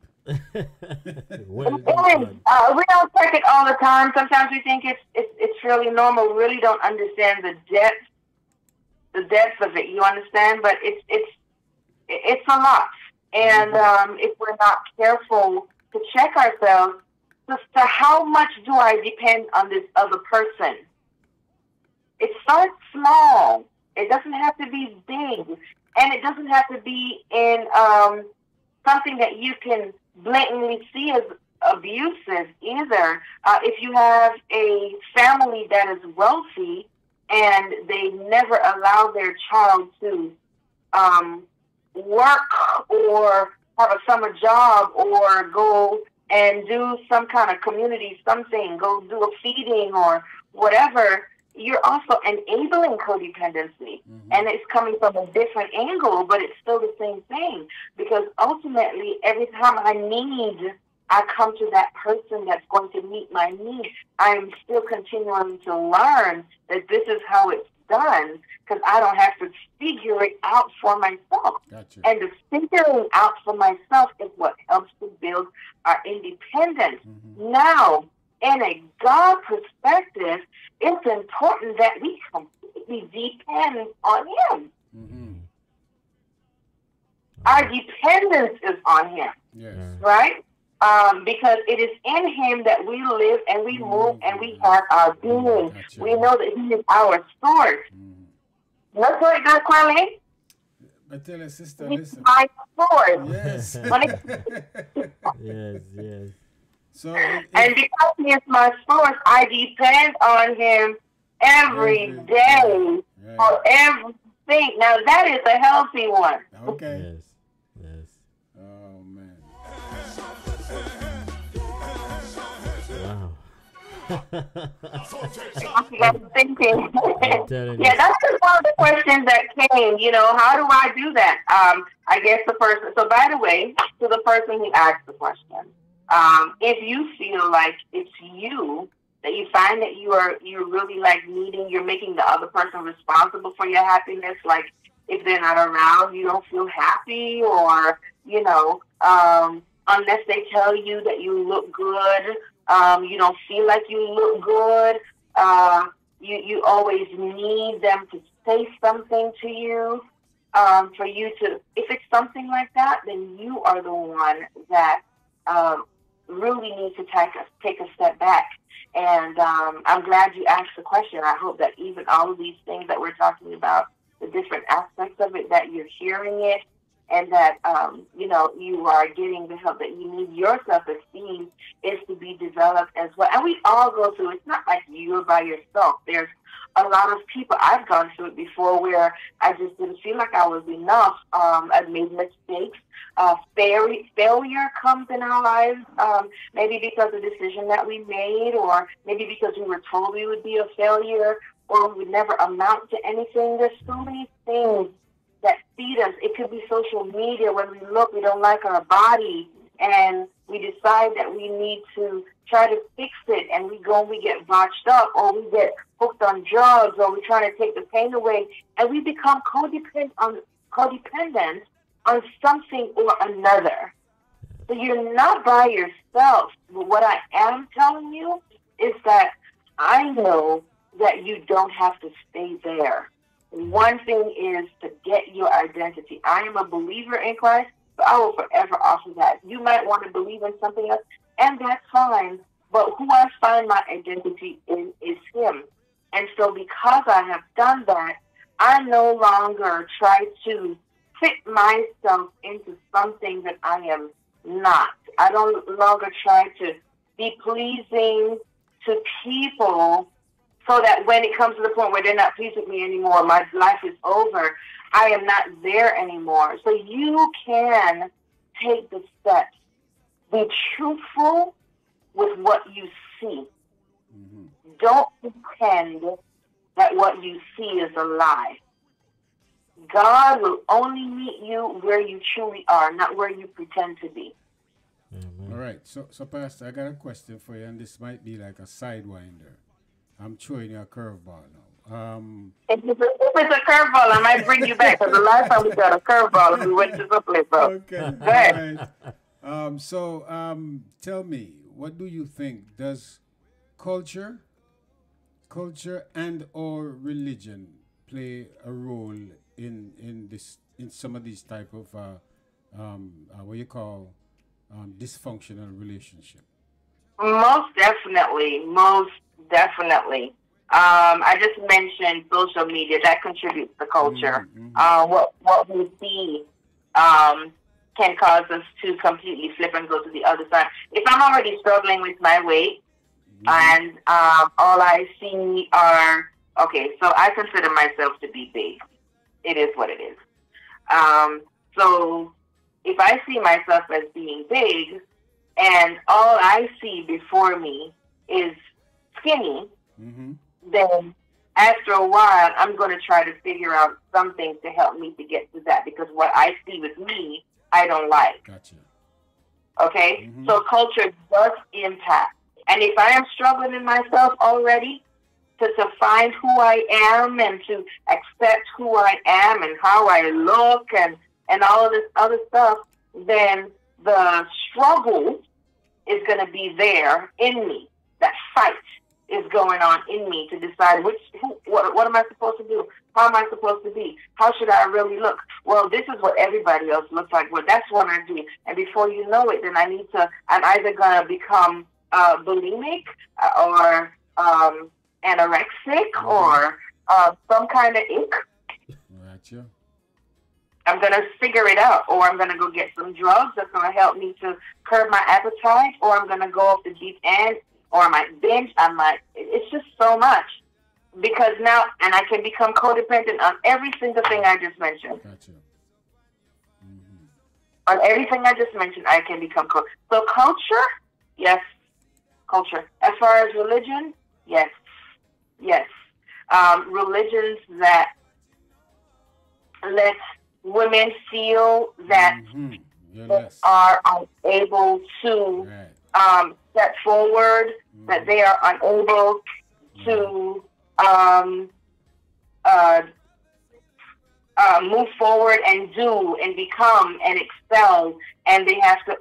Well we don't check it all the time. Sometimes we think it's fairly normal. We really don't understand the depth of it. You understand? But it's a lot. And if we're not careful to check ourselves, as to how much do I depend on this other person? It starts small. It doesn't have to be big, and it doesn't have to be in something that you can blatantly see as abusive either. If you have a family that is wealthy and they never allow their child to work or have a summer job or go and do some kind of community something, go do a feeding or whatever, you're also enabling codependency. And it's coming from a different angle, but it's still the same thing. Because ultimately, every time I come to that person that's going to meet my needs, I'm still continuing to learn that this is how it's done, because I don't have to figure it out for myself. Gotcha. And the figuring out for myself is what helps to build our independence. Now, in a God perspective, it's important that we completely depend on Him. Our dependence is on Him, Yes. right? Because it is in Him that we live and we move and we have our being. Gotcha. We know that He is our source. That's what it does, Carly. But tell us, sister, He's listen. my source. Yes. Yes. So And because He is my source, I depend on Him every day for everything. Now, that is a healthy one. Okay. Yes. Oh man. Wow. I'm thinking. I'm telling you. Yeah, that's just one of the questions that came. You know, how do I do that? I guess the person. So, by the way, to the person who asked the question, if you feel like it's you, that you find that you're really like you're making the other person responsible for your happiness. Like if they're not around, you don't feel happy, or you know, unless they tell you that you look good, you don't feel like you look good. You always need them to say something to you, for you to. If it's something like that, then you are the one that really needs to take a step back. And I'm glad you asked the question. I hope that even all of these things that we're talking about, the different aspects of it, that you're hearing it, and that, you know, you are getting the help that you need. Your self-esteem is to be developed as well. And we all go through it. It's not like you're by yourself. There's a lot of people. I've gone through it before where I just didn't feel like I was enough. I've made mistakes. Failure comes in our lives, maybe because of the decision that we made, or maybe because we were told we would be a failure, or we would never amount to anything. There's so many things that feed us. It could be social media. When we look, we don't like our body, and we decide that we need to try to fix it, and we go and we get botched up, or we get hooked on drugs, or we're trying to take the pain away, and we become codependent on something or another. So you're not by yourself. But what I am telling you is that I know that you don't have to stay there. One thing is to get your identity. I am a believer in Christ, but I will forever offer that. You might want to believe in something else, and that's fine. But who I find my identity in is Him. And so because I have done that, I no longer try to fit myself into something that I am not. I don't longer try to be pleasing to people so that when it comes to the point where they're not pleased with me anymore, my life is over. I am not there anymore. So you can take the steps. Be truthful with what you see. Mm-hmm. Don't pretend that what you see is a lie. God will only meet you where you truly are, not where you pretend to be. All right. So Pastor, I got a question for you, and this might be like a sidewinder. I'm throwing you a curveball now. If it's a curveball, I might bring you back, because the last time we got a curveball, we went to someplace else. Okay. Go ahead. Tell me, what do you think? Does culture and or religion play a role in some of these type of what you call dysfunctional relationship? Most definitely. I just mentioned social media. That contributes to culture. Mm-hmm. What we see can cause us to completely flip and go to the other side. If I'm already struggling with my weight, mm-hmm. and all I see are, so I consider myself to be big. It is what it is. So if I see myself as being big, and all I see before me is skinny, mm-hmm. then after a while, I'm going to try to figure out something to help me to get to that, because what I see with me, I don't like. Gotcha. Okay? Mm-hmm. So culture does impact. And if I am struggling in myself already to find who I am and to accept who I am and how I look and all of this other stuff, then the struggle is going to be there in me. That fight is going on in me to decide what am I supposed to do? How am I supposed to be? How should I really look? Well, this is what everybody else looks like. Well, that's what I do. And before you know it, then I'm either going to become bulimic or anorexic, mm-hmm. or some kind of ick. Gotcha. I'm going to figure it out, or I'm going to go get some drugs that's going to help me to curb my appetite, or I'm going to go off the deep end, or I might binge. It's just so much. Because now, and I can become codependent on every single thing I just mentioned. Gotcha. Mm-hmm. On everything I just mentioned, I can become codependent. So culture, yes. Culture. As far as religion, yes. Yes. Religions that let women feel that mm-hmm. they are unable to step forward, mm-hmm. that they are unable to move forward and do and become and excel, and they have to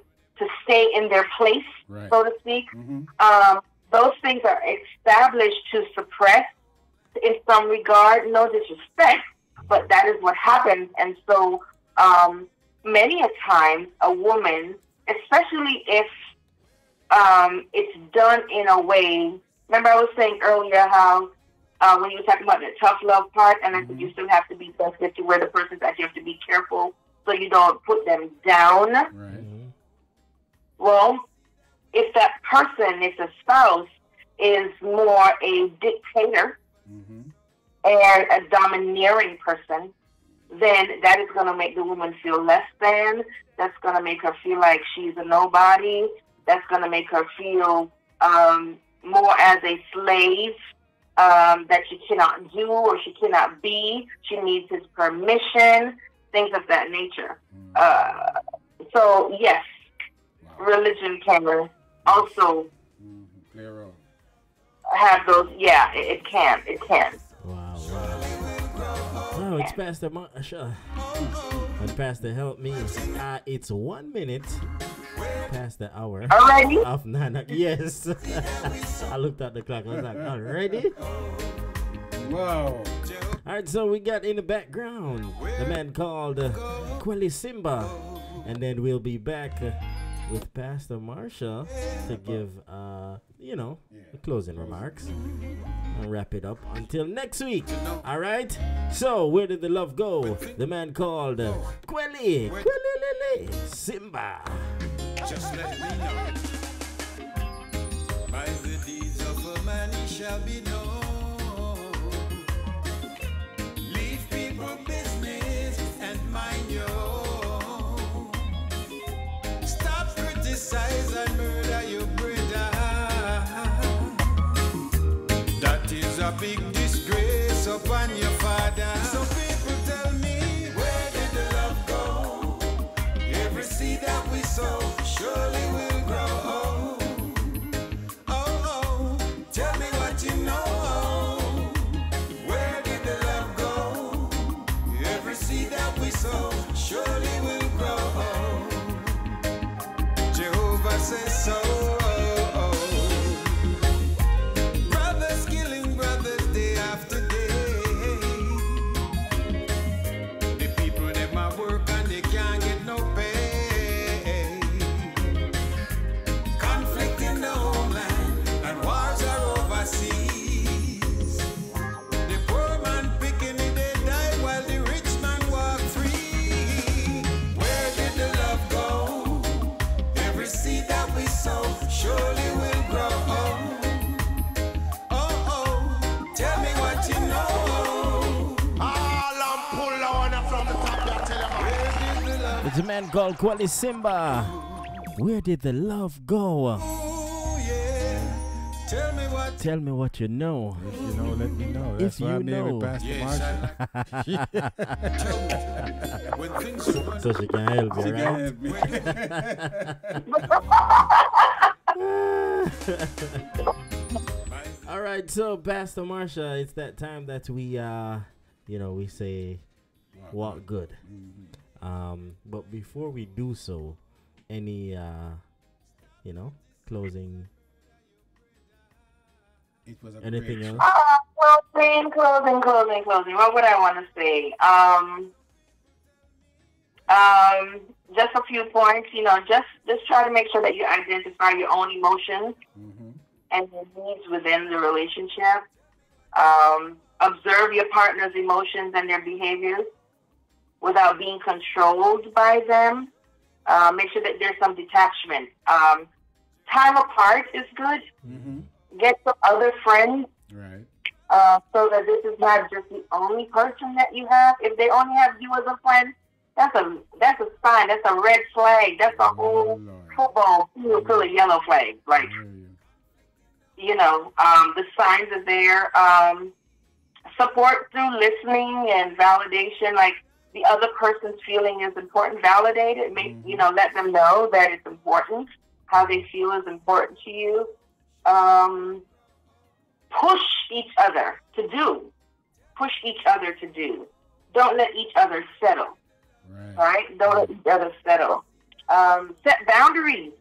stay in their place, so to speak. Mm-hmm. Those things are established to suppress in some regard, no disrespect, but that is what happens. And so many a time a woman, especially if it's done in a way, remember I was saying earlier how when you were talking about the tough love part, and I said you still have to be sensitive to where the person's at, you have to be careful so you don't put them down. Right. Well, if that person, if the spouse is more a dictator and a domineering person, then that is going to make the woman feel less than. That's going to make her feel like she's a nobody. That's going to make her feel more as a slave that she cannot do or she cannot be. She needs his permission, things of that nature. So, yes, religion can also play a role. Have those, it can. Wow. Oh, it's Pastor Marsha and Pastor Help Me. It's 1 minute past the hour. Already? Of 9. Yes. I looked at the clock. I was like, already? Wow. Alright, so we got in the background the man called Kweli Simba. And then we'll be back with Pastor Marsha to give, the closing remarks and wrap it up until next week. All right. So where did the love go? The man called Kweli Simba. just let me know. By the deeds of a man he shall be known. Leave people business and mind your own. Stop criticize and murder your brother. That is a big disgrace upon your father. So people tell me, where did the love go? Every seed that we sow surely will grow. Oh, oh, tell me what you know. Where did the love go? Every seed that we sow surely will grow. Jehovah says so. Brothers killing brothers day after day. The people them a work and they can't get no pay. Conflict in the homeland and wars are overseas. The poor man picking it, they die while the rich man walk free. Where did the love go? Every seed that we sow surely will grow. Oh, oh, tell me what you know. All I'm pull on from the top, I tell you, Where did the love It's a man called Kweli Simba. Where did the love go? go? Yeah, tell me what. Tell me what you know. If you know, let me know. That's If why you I named know. it Pastor Yes, Marsha. when things run, So she can help you, She right? can help me. All right, so Pastor Marsha, it's that time that we we say walk good. But before we do so, any closing, It was a anything great else? Closing. What would I want to say? Just a few points. Just try to make sure that you identify your own emotions and your needs within the relationship. Observe your partner's emotions and their behaviors without being controlled by them. Make sure that there's some detachment. Time apart is good. Get some other friends. Right. So that this is not just the only person that you have. If they only have you as a friend, that's a sign. That's a red flag. That's a whole football field full of yellow flags. Like, the signs are there. Support through listening and validation. Like, the other person's feeling is important. Validate it. Let them know that it's important. How they feel is important to you. Push each other to do. Push each other to do. Don't let each other settle. Right. All right? Don't let each other settle. Set boundaries.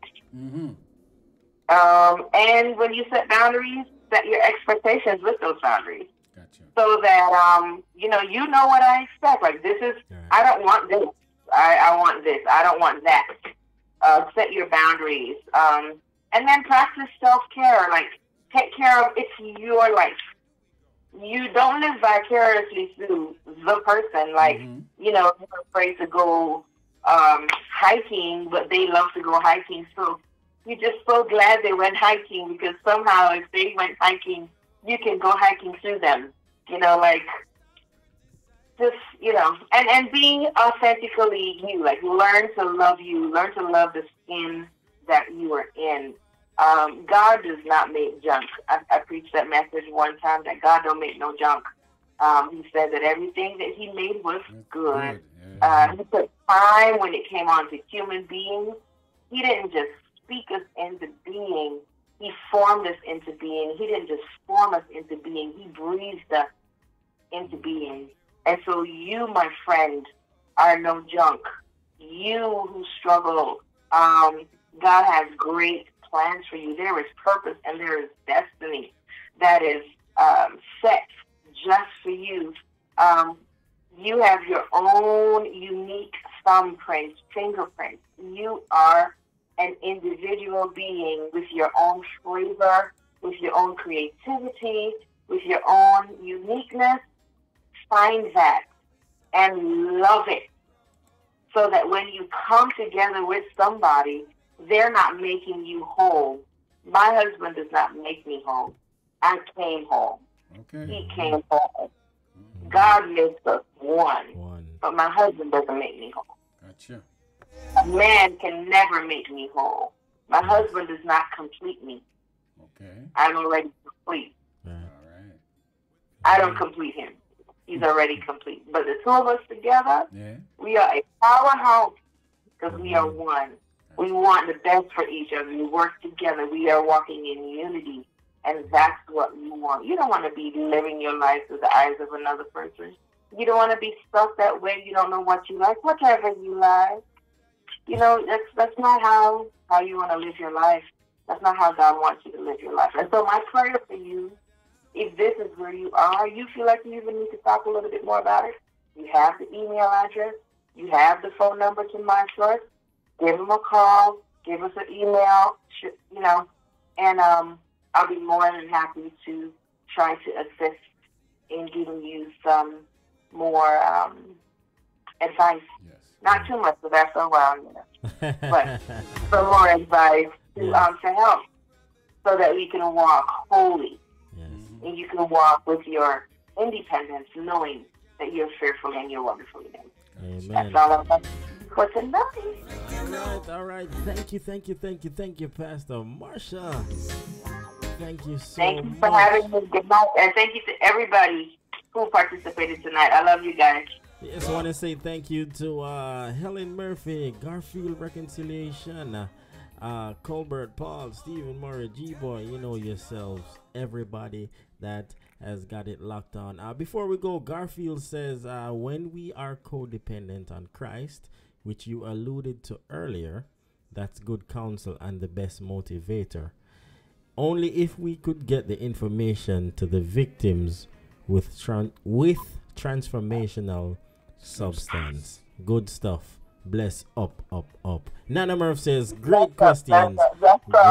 And when you set boundaries, set your expectations with those boundaries. Gotcha. So that, you know what I expect. Like, this is, I don't want this. I want this. I don't want that. Set your boundaries. And then practice self-care. Like, take care of, it's your life. You don't live vicariously through the person. Like, you're afraid to go hiking, but they love to go hiking. So you're just so glad they went hiking because somehow if they went hiking, you can go hiking through them. And being authentically you. Like, learn to love you. Learn to love the skin that you are in. God does not make junk. I preached that message one time that God don't make no junk. He said that everything that he made was good. He took time when it came on to human beings. He didn't just speak us into being. He formed us into being. He didn't just form us into being. He breathed us into being. And so you, my friend, are no junk. You who struggle, God has great plans for you. There is purpose and there is destiny that is set just for you. You have your own unique thumbprint, fingerprint. You are an individual being with your own flavor, with your own creativity, with your own uniqueness. Find that and love it so that when you come together with somebody, they're not making you whole. My husband does not make me whole. I came whole. Okay. He came whole. God makes us one. But my husband doesn't make me whole. Gotcha. Man can never make me whole. My husband does not complete me. Okay. I'm already complete. All right. I don't complete him. He's already complete. But the two of us together, we are a powerhouse because we are one. We want the best for each other. We work together. We are walking in unity. And that's what we want. You don't want to be living your life through the eyes of another person. You don't want to be stuck that way. You don't know what you like, whatever you like. You know, that's not how you want to live your life. That's not how God wants you to live your life. And so my prayer for you, if this is where you are, you feel like you even need to talk a little bit more about it, you have the email address, you have the phone number to my source, give them a call, give us an email, you know, and I'll be more than happy to try to assist in giving you some more advice. Yes. Not too much, but that's a while, you know. But some more advice to help so that we can walk holy. Yes. And you can walk with your independence, knowing that you're fearfully and you're wonderfully made. Amen. That's all I'm going to for tonight. All right. Thank you, Pastor Marsha. Thank you so much. Thank you for having me. Good night. And thank you to everybody who participated tonight. I love you guys. Yes, I want to say thank you to Helen Murphy, Garfield Reconciliation, Colbert, Paul, Stephen Murray, G-Boy, you know yourselves, everybody that has got it locked on. Before we go, Garfield says, when we are codependent on Christ, which you alluded to earlier, that's good counsel and the best motivator. Only if we could get the information to the victims with transformational substance. Good stuff. Bless up. Nana Murph says, great questions,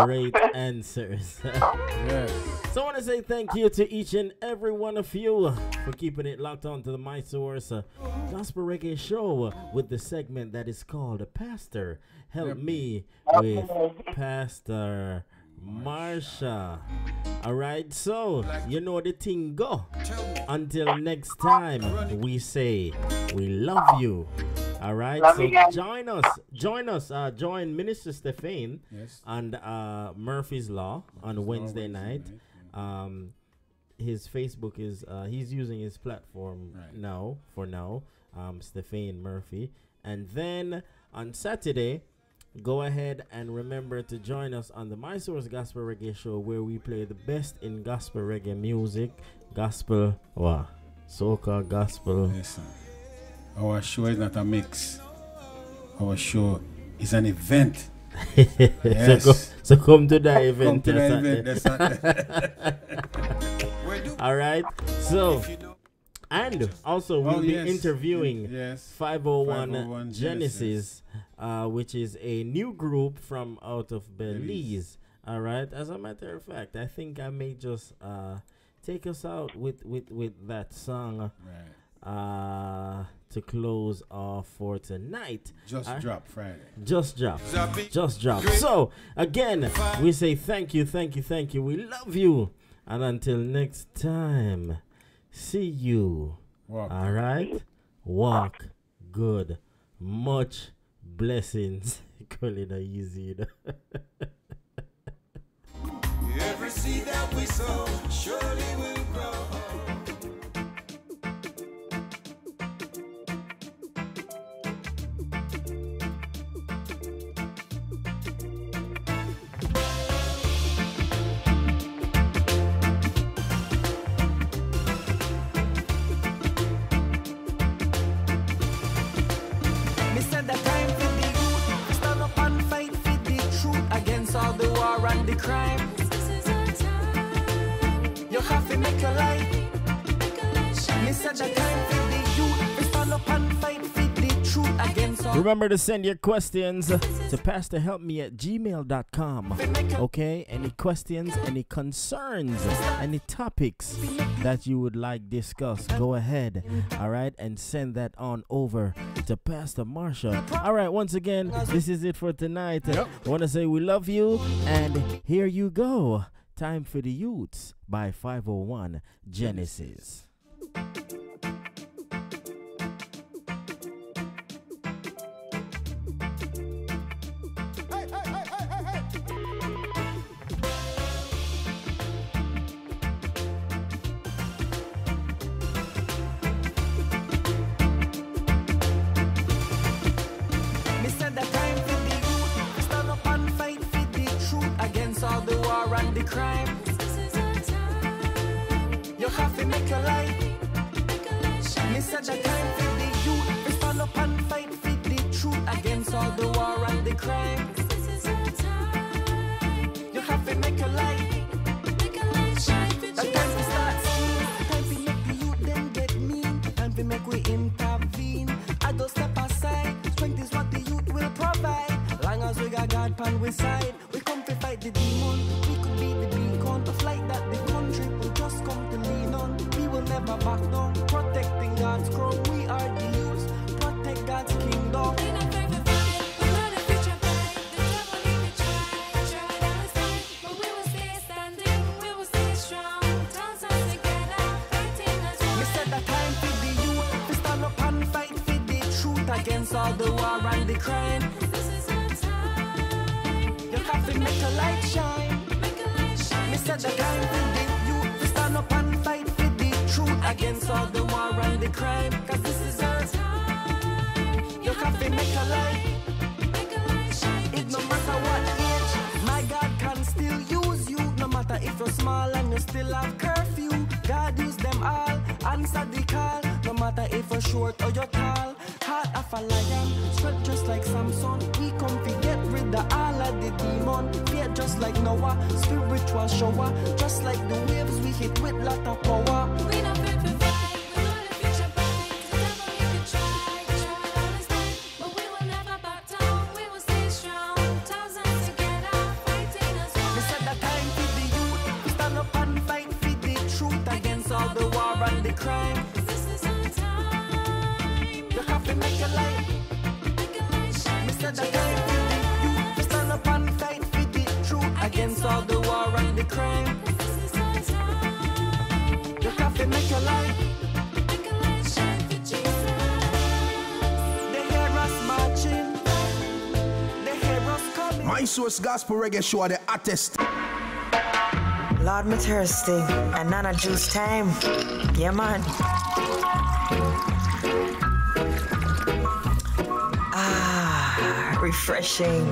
great answers. Yes. So I want to say thank you to each and every one of you for keeping it locked on to the My Source Gospel Reggae Show with the segment that is called Pastor Help Me with Pastor Marsha. Alright, so you know the thing go. Until next time, we say we love you. Alright, so join Minister Stephen and Murphy's Law on Wednesday night. His Facebook is he's using his platform now, Stephen Murphy. And then on Saturday, go ahead and remember to join us on the My Source Gospel Reggae Show, where we play the best in gospel reggae music, gospel, soca, gospel. Listen, our show is not a mix. Our show is an event. Yes. So come to the event. Come to the event. All right. So, and also we'll be interviewing 501 Genesis. Which is a new group from out of Belize. All right. As a matter of fact, I think I may just take us out with that song to close off for tonight. Just drop Friday. Just drop. So again, we say thank you. We love you, and until next time, see you. All right. Walk good. Much blessings. Call it easy, you know. Every seed that we sow surely will grow. All the war and the crime. This is our time. You have to make a life. Miss at the time for the youth. We stand up and fight for the truth against all Remember to send your questions to pastorhelpme@gmail.com. Okay? Any questions, any concerns, any topics that you would like discussed, go ahead, all right, and send that on over to Pastor MARSHA. All right, once again, this is it for tonight. I want to say we love you, and here you go. Time for the Youths by 501 Genesis. And the crime. You have to make your life. Me said the time for the youth. We stand up and fight for the truth against all the war and the crime. You have to make your life. The time to start scheme. Time to make the youth then get mean. Time to make we intervene. I don't step aside. Strength is what the youth will provide. Long as we got God pan we side. We come to fight the demon. Be the beacon of light that the country will just come to lean on. We will never back down, protecting God's crown. We are the youth, protect God's kingdom. We not afraid to fight, we know the future bright. The devil need to try down his fight, but we will stay standing, we will stay strong. Tons us together, fighting as one. We said the time for the youth to stand up and fight for the truth against all the war and the crime. This is our time. You have to make a light shine. Me said the time for the youth to stand up and fight for the truth against all the war and the crime. Cause this is our time. You have to make a light. It no matter what age, my God can still use you. No matter if you're small and you still have curfew, God use them all, answer the call. No matter if you're short or you're tall, heart of a lion, strength just like Samson. We come to get rid of all of the demon. Fear just like Noah, spiritual shower. Just like the waves we hit with lot of power. We not fit for fight, we know the future bright. The devil you can try all his might, but we will never back down, we will stay strong. Thousands together, fighting as one. We said the time for the youth to stand up and fight for the truth against all the war and the crime. This is our time. You have to make a light. We said the time for the youth to stand up and fight for the truth against all the war and the crime. This is our time. You have to make a light. Make a light shine for Jesus. They hear us marching. They hear us coming. My source gospel reggae show the hottest. Lord, me thirsty, and nana juice time. Yeah, man. Refreshing.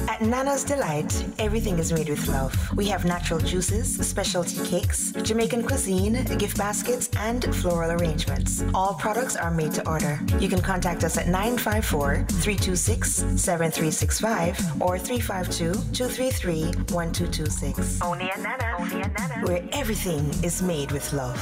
At Nana's Delight, everything is made with love. We have natural juices, specialty cakes, Jamaican cuisine, gift baskets, and floral arrangements. All products are made to order. You can contact us at 954-326-7365 or 352-233-1226. Only at Nana. Only at Nana. Where everything is made with love.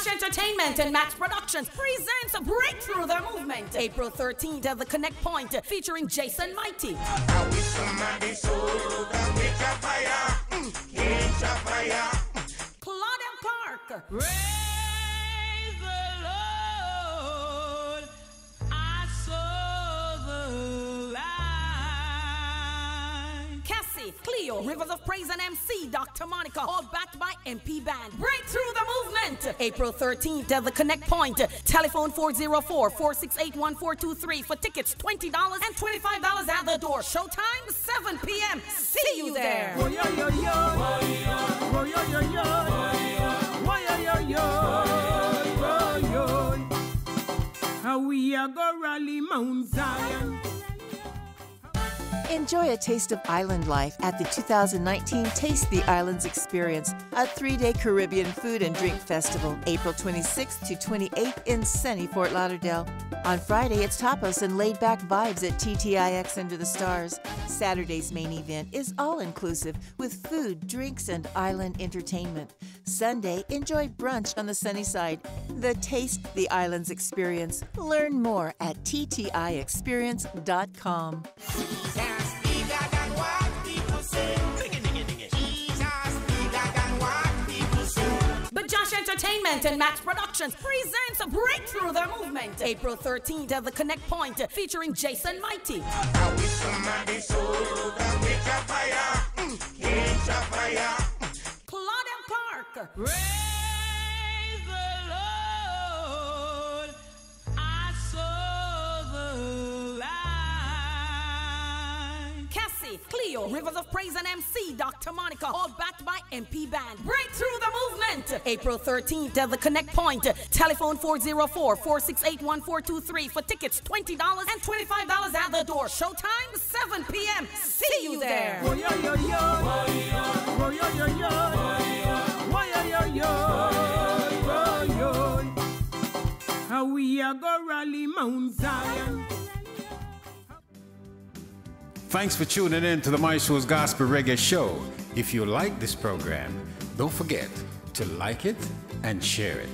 Entertainment and Max Productions presents a Breakthrough the Movement, April 13th at the Connect Point, featuring Jason Mighty. Claudia Clark. Praise the Lord, I saw the light. Cassie, Cleo, Rivers of Praise and MC, Dr. Monica, all backed by MP Band. Breakthrough the Movement, April 13th at the Connect Point. Telephone 404-468-1423 for tickets, $20 and $25 at the door. Showtime 7 p.m. See you there. Oh, yo, yo, yo. Oh, yo, yo, yo. Oh, yo, yo, yo. Oh, yo. How we are go rally Mount Zion. Enjoy a taste of island life at the 2019 Taste the Islands Experience, a 3-day Caribbean food and drink festival, April 26th to 28th in sunny Fort Lauderdale. On Friday, it's tapas and laid-back vibes at TTIX Under the Stars. Saturday's main event is all-inclusive with food, drinks, and island entertainment. Sunday, enjoy brunch on the sunny side. The Taste the Islands Experience. Learn more at TTIExperience.com. But Josh Entertainment and Max Productions presents a Breakthrough the Movement, April 13th at the Connect Point, featuring Jason Mighty. Claudia Clark. Praise the Lord, I saw the light. Cassie, Cleo, Rivers of Praise and MC, Dr. Monica, all backed by MP Band. Breakthrough the Movement, April 13th at the Connect Point. Telephone 404-468-1423 for tickets, $20 and $25 at the door. Showtime, 7 p.m. See you there. Oh, yo, yo, yo. Oh, yo, yo, yo. Oh, yo, yo, yo. Oh, yo. How we are go rally Mount Zion. Thanks for tuning in to the Maestro's Gospel Reggae Show. If you like this program, don't forget to like it and share it.